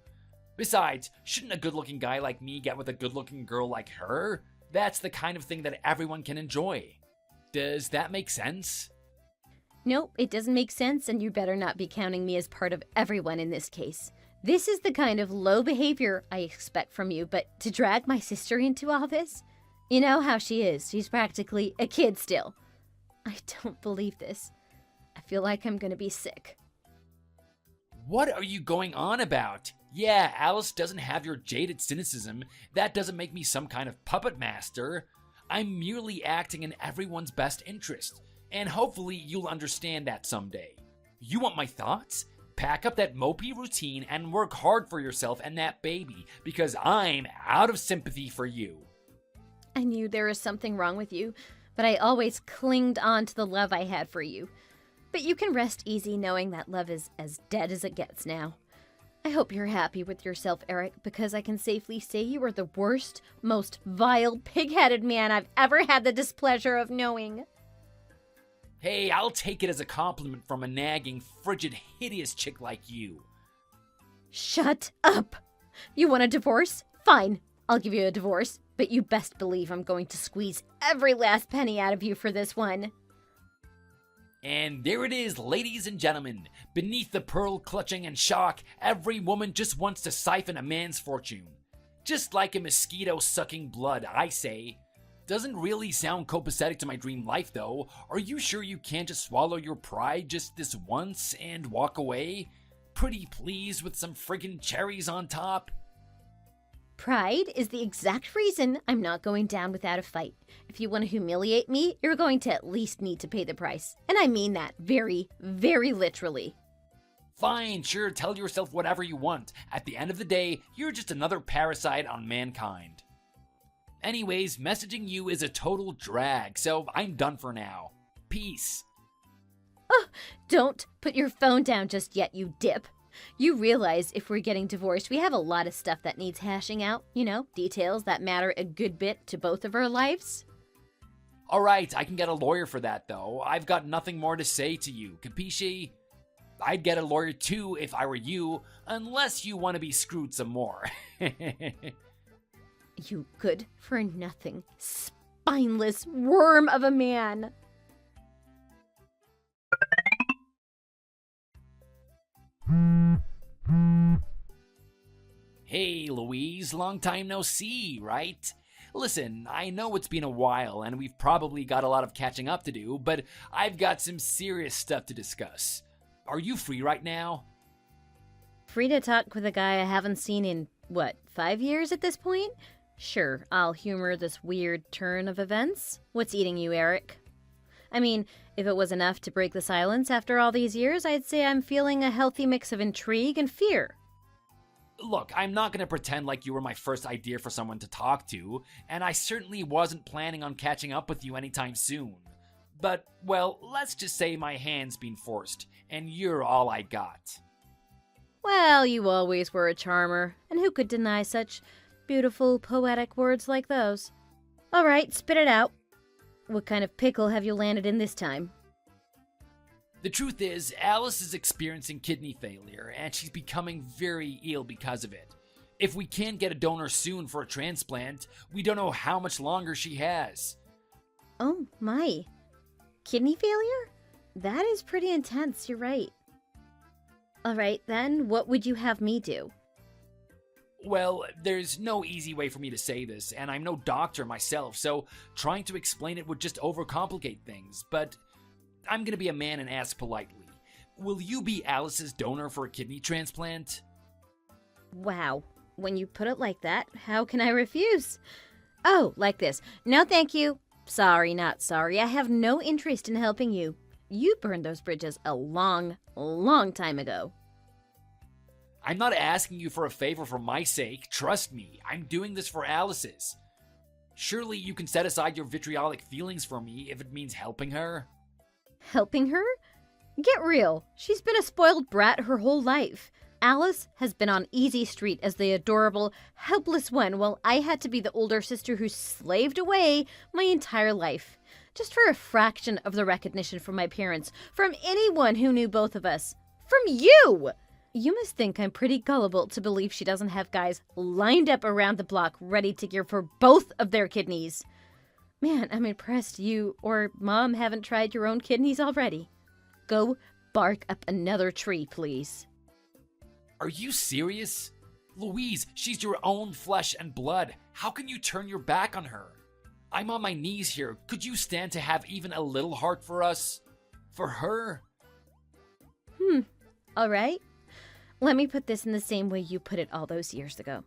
Besides, shouldn't a good-looking guy like me get with a good-looking girl like her? That's the kind of thing that everyone can enjoy. Does that make sense? Nope, it doesn't make sense, and you better not be counting me as part of everyone in this case. This is the kind of low behavior I expect from you, but to drag my sister into all this? You know how she is. She's practically a kid still. I don't believe this. I feel like I'm gonna be sick. What are you going on about? Yeah, Alice doesn't have your jaded cynicism. That doesn't make me some kind of puppet master. I'm merely acting in everyone's best interest, and hopefully you'll understand that someday. You want my thoughts? pack up that mopey routine and work hard for yourself and that baby, because I'm out of sympathy for you. I knew there was something wrong with you, but I always clinged on to the love I had for you. But you can rest easy knowing that love is as dead as it gets now. I hope you're happy with yourself, Eric, because I can safely say you are the worst, most vile, pig-headed man I've ever had the displeasure of knowing. Hey, I'll take it as a compliment from a nagging, frigid, hideous chick like you. Shut up! You want a divorce? Fine, I'll give you a divorce, but you best believe I'm going to squeeze every last penny out of you for this one. And there it is, ladies and gentlemen. Beneath the pearl-clutching and shock, every woman just wants to siphon a man's fortune. Just like a mosquito sucking blood, I say. Doesn't really sound copacetic to my dream life, though. Are you sure you can't just swallow your pride just this once and walk away? Pretty pleased with some friggin' cherries on top? Pride is the exact reason I'm not going down without a fight. If you want to humiliate me, you're going to at least need to pay the price. And I mean that very, very literally. Fine, sure, tell yourself whatever you want. At the end of the day, you're just another parasite on mankind. Anyways, messaging you is a total drag, so I'm done for now. Peace. Oh, don't put your phone down just yet, you dip. You realize if we're getting divorced, we have a lot of stuff that needs hashing out. You know, details that matter a good bit to both of our lives. Alright, I can get a lawyer for that, though. I've got nothing more to say to you, capisci? I'd get a lawyer too if I were you, unless you want to be screwed some more. You good for nothing, spineless worm of a man. Hey, Louise, long time no see, right? Listen, I know it's been a while and we've probably got a lot of catching up to do, but I've got some serious stuff to discuss. Are you free right now? Free to talk with a guy I haven't seen in, 5 years at this point? Sure, I'll humor this weird turn of events. What's eating you, Eric? I mean, if it was enough to break the silence after all these years, I'd say I'm feeling a healthy mix of intrigue and fear. Look, I'm not going to pretend like you were my first idea for someone to talk to, and I certainly wasn't planning on catching up with you anytime soon. But, well, let's just say my hand's been forced, and you're all I got. Well, you always were a charmer, and who could deny such beautiful, poetic words like those? All right, spit it out. What kind of pickle have you landed in this time? The truth is, Alice is experiencing kidney failure, and she's becoming very ill because of it. If we can't get a donor soon for a transplant, we don't know how much longer she has. Oh, my. Kidney failure? That is pretty intense, you're right. All right, then, what would you have me do? Well, there's no easy way for me to say this, and I'm no doctor myself, so trying to explain it would just overcomplicate things, but I'm gonna be a man and ask politely. Will you be Alice's donor for a kidney transplant? Wow, when you put it like that, how can I refuse? Oh, like this. No, thank you. Sorry, not sorry. I have no interest in helping you. You burned those bridges a long, long time ago. I'm not asking you for a favor for my sake. Trust me, I'm doing this for Alice's. Surely you can set aside your vitriolic feelings for me if it means helping her. Helping her? Get real. She's been a spoiled brat her whole life. Alice has been on easy street as the adorable, helpless one, while I had to be the older sister who slaved away my entire life. Just for a fraction of the recognition from my parents, from anyone who knew both of us. From you! You must think I'm pretty gullible to believe she doesn't have guys lined up around the block ready to give her both of their kidneys. Man, I'm impressed you or Mom haven't tried your own kidneys already. Go bark up another tree, please. Are you serious? Louise, she's your own flesh and blood. How can you turn your back on her? I'm on my knees here. Could you stand to have even a little heart for us? For her? All right. Let me put this in the same way you put it all those years ago.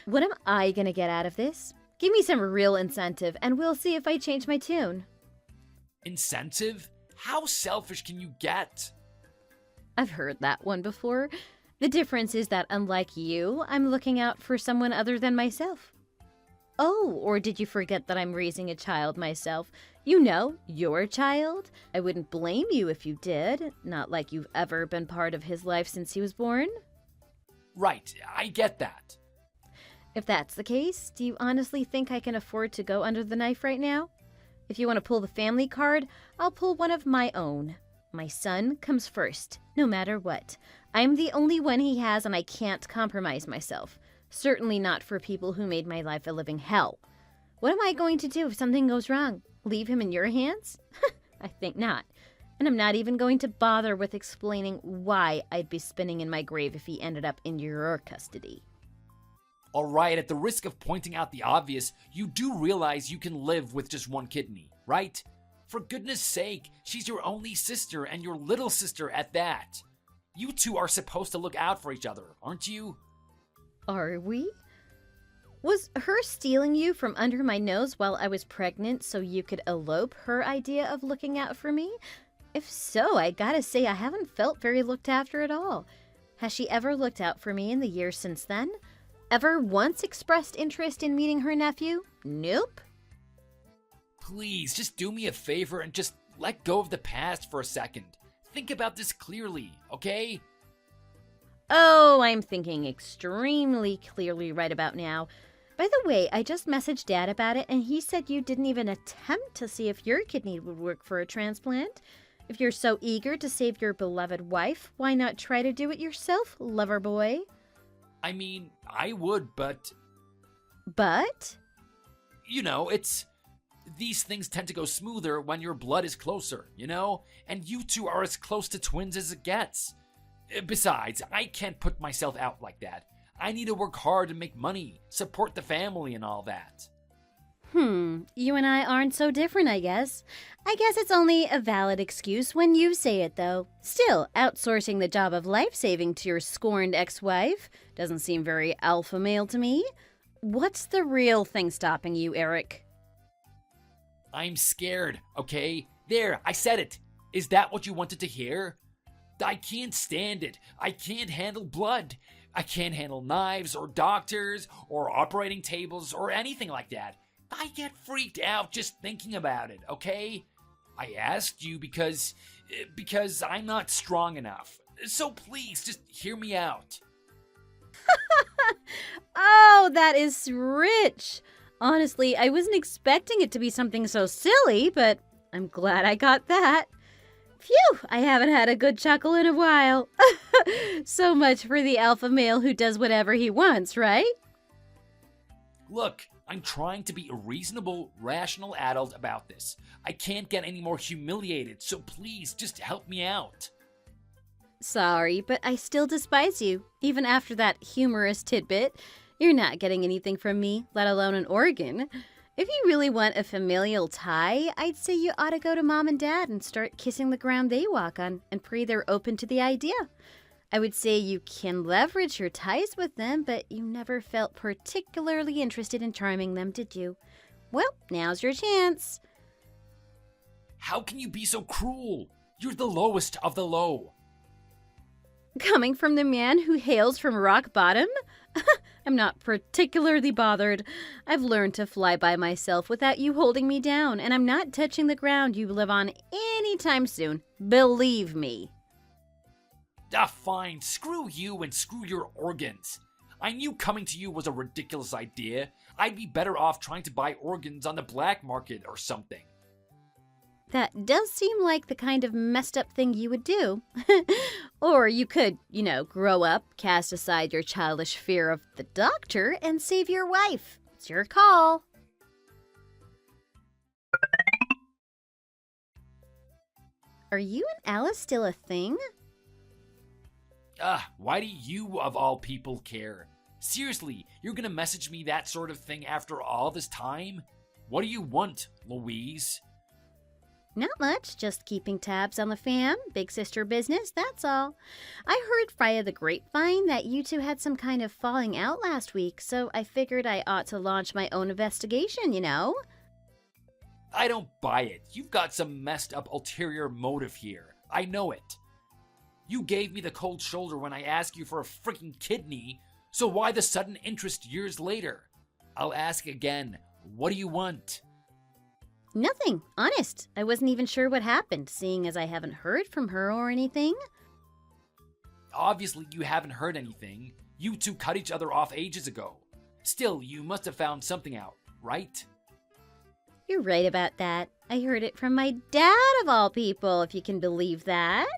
What am I gonna get out of this? Give me some real incentive, and we'll see if I change my tune. Incentive? How selfish can you get? I've heard that one before. The difference is that unlike you, I'm looking out for someone other than myself. Oh, or did you forget that I'm raising a child myself? You know, your child. I wouldn't blame you if you did. Not like you've ever been part of his life since he was born. Right, I get that. If that's the case, do you honestly think I can afford to go under the knife right now? If you want to pull the family card, I'll pull one of my own. My son comes first, no matter what. I'm the only one he has, and I can't compromise myself. Certainly not for people who made my life a living hell. What am I going to do if something goes wrong? Leave him in your hands? I think not. And I'm not even going to bother with explaining why I'd be spinning in my grave if he ended up in your custody. All right, at the risk of pointing out the obvious, you do realize you can live with just one kidney, right? For goodness sake, she's your only sister and your little sister at that. You two are supposed to look out for each other, aren't you? Are we? Was her stealing you from under my nose while I was pregnant so you could elope her idea of looking out for me? If so, I gotta say I haven't felt very looked after at all. Has she ever looked out for me in the years since then? Ever once expressed interest in meeting her nephew? Nope. Please, just do me a favor and just let go of the past for a second. Think about this clearly, okay? Oh, I'm thinking extremely clearly right about now. By the way, I just messaged Dad about it, and he said you didn't even attempt to see if your kidney would work for a transplant. If you're so eager to save your beloved wife, why not try to do it yourself, lover boy? I mean, I would, but... But? You know, these things tend to go smoother when your blood is closer, you know? And you two are as close to twins as it gets. Besides, I can't put myself out like that. I need to work hard and make money, support the family and all that. You and I aren't so different, I guess. I guess it's only a valid excuse when you say it, though. Still, outsourcing the job of life-saving to your scorned ex-wife doesn't seem very alpha male to me. What's the real thing stopping you, Eric? I'm scared, okay? There, I said it. Is that what you wanted to hear? I can't stand it. I can't handle blood. I can't handle knives or doctors or operating tables or anything like that. I get freaked out just thinking about it, okay? I asked you because I'm not strong enough. So please, just hear me out. Oh, that is rich. Honestly, I wasn't expecting it to be something so silly, but I'm glad I got that. Phew, I haven't had a good chuckle in a while. So much for the alpha male who does whatever he wants, right? Look, I'm trying to be a reasonable, rational adult about this. I can't get any more humiliated, so please just help me out. Sorry, but I still despise you. Even after that humorous tidbit, you're not getting anything from me, let alone an organ. If you really want a familial tie, I'd say you ought to go to Mom and Dad and start kissing the ground they walk on and pray they're open to the idea. I would say you can leverage your ties with them, but you never felt particularly interested in charming them, did you? Well, now's your chance. How can you be so cruel? You're the lowest of the low. Coming from the man who hails from rock bottom? I'm not particularly bothered. I've learned to fly by myself without you holding me down, and I'm not touching the ground you live on anytime soon. Believe me. Fine. Screw you and screw your organs. I knew coming to you was a ridiculous idea. I'd be better off trying to buy organs on the black market or something. That does seem like the kind of messed up thing you would do. Or you could, grow up, cast aside your childish fear of the doctor, and save your wife. It's your call. Are you and Alice still a thing? Why do you, of all people, care? Seriously, you're gonna message me that sort of thing after all this time? What do you want, Louise? Not much, just keeping tabs on the fam, big sister business, that's all. I heard via the grapevine that you two had some kind of falling out last week, so I figured I ought to launch my own investigation, I don't buy it. You've got some messed up ulterior motive here. I know it. You gave me the cold shoulder when I asked you for a freaking kidney, so why the sudden interest years later? I'll ask again, what do you want? Nothing, honest. I wasn't even sure what happened, seeing as I haven't heard from her or anything. Obviously, you haven't heard anything. You two cut each other off ages ago. Still, you must have found something out, right? You're right about that. I heard it from my dad, of all people, if you can believe that.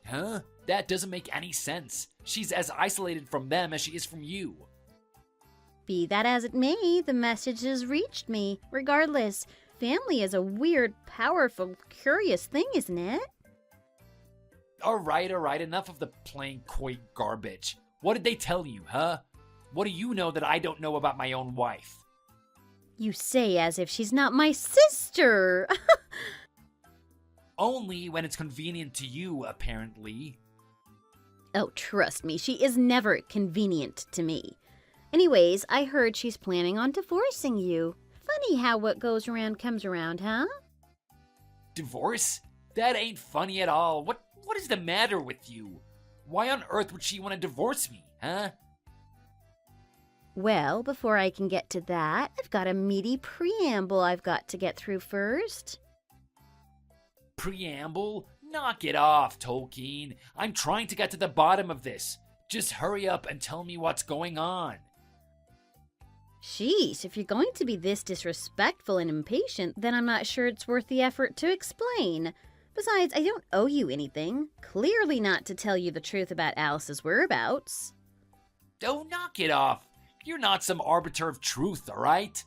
Huh? That doesn't make any sense. She's as isolated from them as she is from you. Be that as it may, the message has reached me. Regardless, family is a weird, powerful, curious thing, isn't it? Alright, enough of the plain coy garbage. What did they tell you, huh? What do you know that I don't know about my own wife? You say as if she's not my sister. Only when it's convenient to you, apparently. Oh, trust me, she is never convenient to me. Anyways, I heard she's planning on divorcing you. Funny how what goes around comes around, huh? Divorce? That ain't funny at all. What is the matter with you? Why on earth would she want to divorce me, huh? Well, before I can get to that, I've got a meaty preamble I've got to get through first. Preamble? Knock it off, Tolkien. I'm trying to get to the bottom of this. Just hurry up and tell me what's going on. Sheesh, if you're going to be this disrespectful and impatient, then I'm not sure it's worth the effort to explain. Besides, I don't owe you anything. Clearly not to tell you the truth about Alice's whereabouts. Oh, knock it off. You're not some arbiter of truth, alright?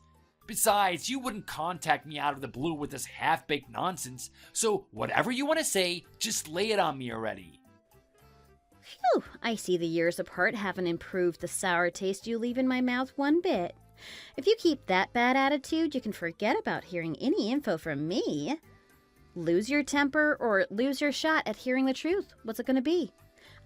Besides, you wouldn't contact me out of the blue with this half-baked nonsense, so whatever you want to say, just lay it on me already. Phew, I see the years apart haven't improved the sour taste you leave in my mouth one bit. If you keep that bad attitude, you can forget about hearing any info from me. Lose your temper or lose your shot at hearing the truth. What's it going to be?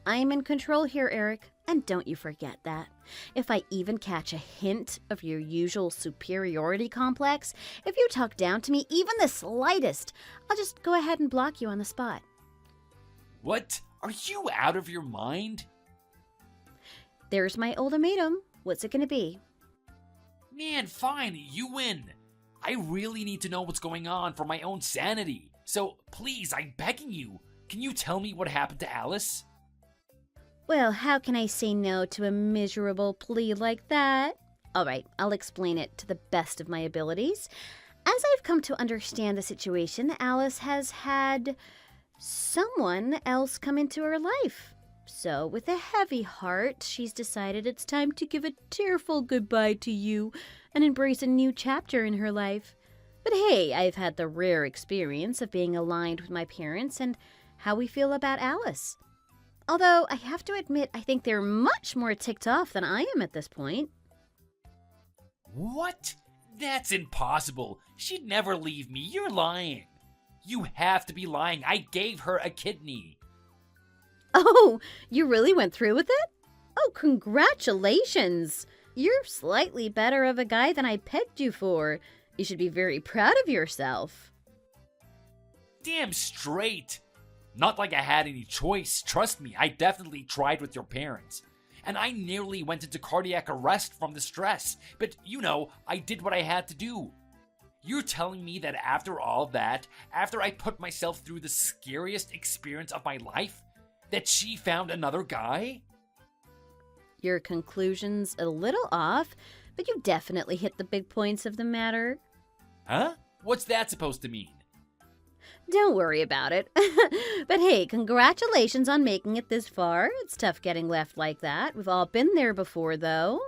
I'm in control here, Eric, and don't you forget that. If I even catch a hint of your usual superiority complex, if you talk down to me even the slightest, I'll just go ahead and block you on the spot. What? Are you out of your mind? There's my ultimatum. What's it going to be? Man, fine, you win. I really need to know what's going on for my own sanity. So, please, I'm begging you. Can you tell me what happened to Alice? Well, how can I say no to a miserable plea like that? All right, I'll explain it to the best of my abilities. As I've come to understand the situation, Alice has had someone else come into her life. So, with a heavy heart, she's decided it's time to give a tearful goodbye to you and embrace a new chapter in her life. But hey, I've had the rare experience of being aligned with my parents and how we feel about Alice. Although, I have to admit, I think they're much more ticked off than I am at this point. What? That's impossible. She'd never leave me. You're lying. You have to be lying. I gave her a kidney. Oh, you really went through with it? Oh, congratulations! You're slightly better of a guy than I pegged you for. You should be very proud of yourself. Damn straight. Not like I had any choice. Trust me, I definitely tried with your parents. And I nearly went into cardiac arrest from the stress. But, you know, I did what I had to do. You're telling me that after all that, after I put myself through the scariest experience of my life, that she found another guy? Your conclusion's a little off, but you definitely hit the big points of the matter. Huh? What's that supposed to mean? Don't worry about it. But hey, congratulations on making it this far. It's tough getting left like that. We've all been there before, though.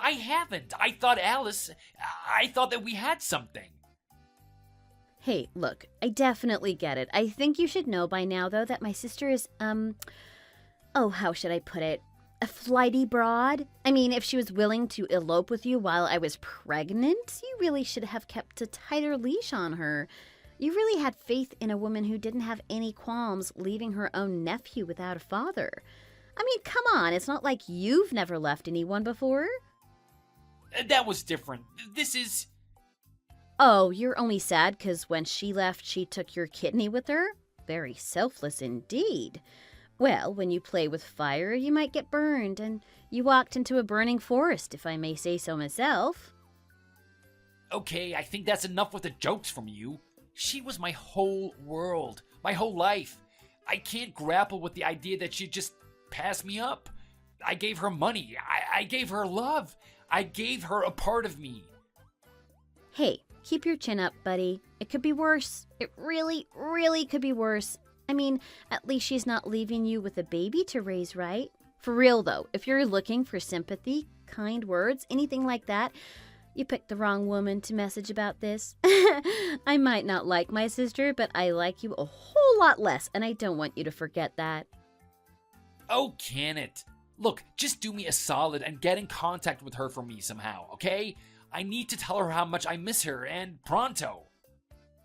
I haven't. I thought that we had something. Hey, look, I definitely get it. I think you should know by now, though, that my sister is, how should I put it? A flighty broad? I mean, if she was willing to elope with you while I was pregnant, you really should have kept a tighter leash on her. You really had faith in a woman who didn't have any qualms leaving her own nephew without a father. I mean, come on, it's not like you've never left anyone before. That was different. This is... Oh, you're only sad because when she left, she took your kidney with her? very selfless indeed. Well, when you play with fire, you might get burned, and you walked into a burning forest, if I may say so myself. Okay, I think that's enough with the jokes from you. She was my whole world, my whole life. I can't grapple with the idea that she'd just pass me up. I gave her money. I gave her love. I gave her a part of me. Hey, keep your chin up, buddy. It could be worse. It really, really could be worse. I mean, at least she's not leaving you with a baby to raise, right? For real, though, if you're looking for sympathy, kind words, anything like that, you picked the wrong woman to message about this. I might not like my sister, but I like you a whole lot less, and I don't want you to forget that. Oh, can it? Look, just do me a solid and get in contact with her for me somehow, okay? I need to tell her how much I miss her, and pronto.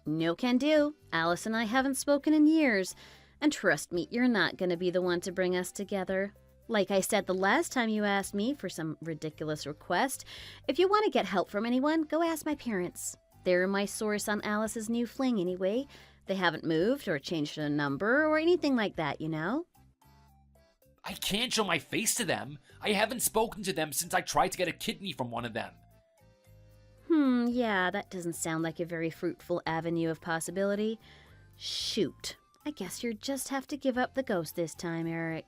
No can do. Alice and I haven't spoken in years. And trust me, you're not going to be the one to bring us together. Like I said the last time you asked me for some ridiculous request, if you want to get help from anyone, go ask my parents. They're my source on Alice's new fling anyway. They haven't moved or changed a number or anything like that, you know? I can't show my face to them. I haven't spoken to them since I tried to get a kidney from one of them. Yeah, that doesn't sound like a very fruitful avenue of possibility. Shoot, I guess you just have to give up the ghost this time, Eric.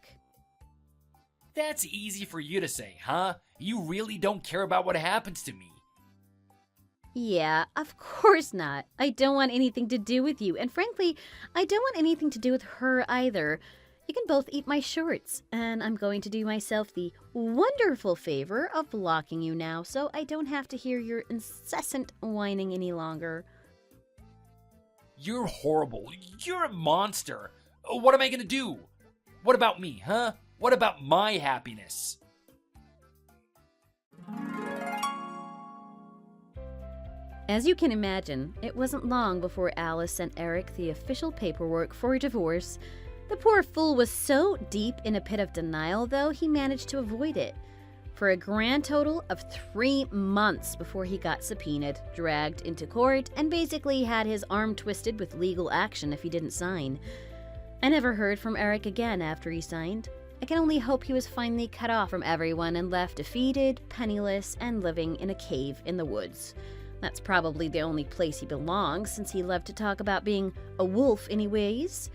That's easy for you to say, huh? You really don't care about what happens to me. Yeah, of course not. I don't want anything to do with you, and frankly, I don't want anything to do with her either. You can both eat my shorts, and I'm going to do myself the wonderful favor of blocking you now so I don't have to hear your incessant whining any longer. You're horrible. You're a monster. What am I gonna do? What about me, huh? What about my happiness? As you can imagine, it wasn't long before Alice sent Eric the official paperwork for a divorce. The poor fool was so deep in a pit of denial, though, he managed to avoid it. For a grand total of 3 months before he got subpoenaed, dragged into court, and basically had his arm twisted with legal action if he didn't sign. I never heard from Eric again after he signed. I can only hope he was finally cut off from everyone and left defeated, penniless, and living in a cave in the woods. That's probably the only place he belongs, since he loved to talk about being a wolf anyways.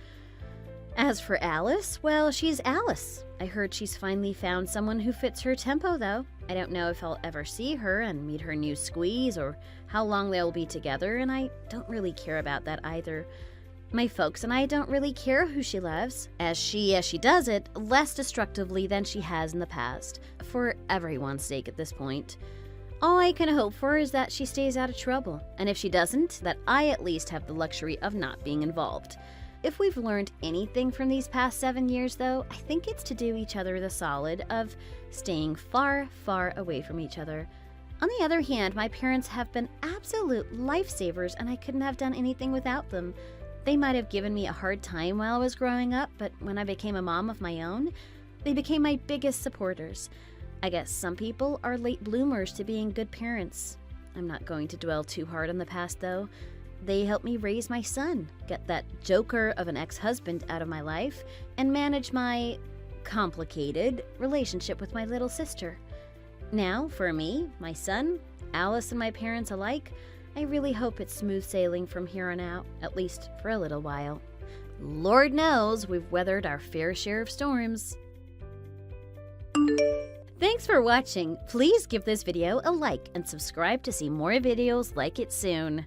As for Alice, well, she's Alice. I heard she's finally found someone who fits her tempo, though. I don't know if I'll ever see her and meet her new squeeze or how long they'll be together, and I don't really care about that either. My folks and I don't really care who she loves, as she does it less destructively than she has in the past, for everyone's sake at this point. All I can hope for is that she stays out of trouble, and if she doesn't, that I at least have the luxury of not being involved. If we've learned anything from these past 7 years, though, I think it's to do each other the solid of staying far, far away from each other. On the other hand, my parents have been absolute lifesavers, and I couldn't have done anything without them. They might have given me a hard time while I was growing up, but when I became a mom of my own, they became my biggest supporters. I guess some people are late bloomers to being good parents. I'm not going to dwell too hard on the past, though. They helped me raise my son, get that joker of an ex-husband out of my life, and manage my complicated relationship with my little sister. Now, for me, my son, Alice, and my parents alike, I really hope it's smooth sailing from here on out, at least for a little while. Lord knows we've weathered our fair share of storms. Thanks for watching. Please give this video a like and subscribe to see more videos like it soon.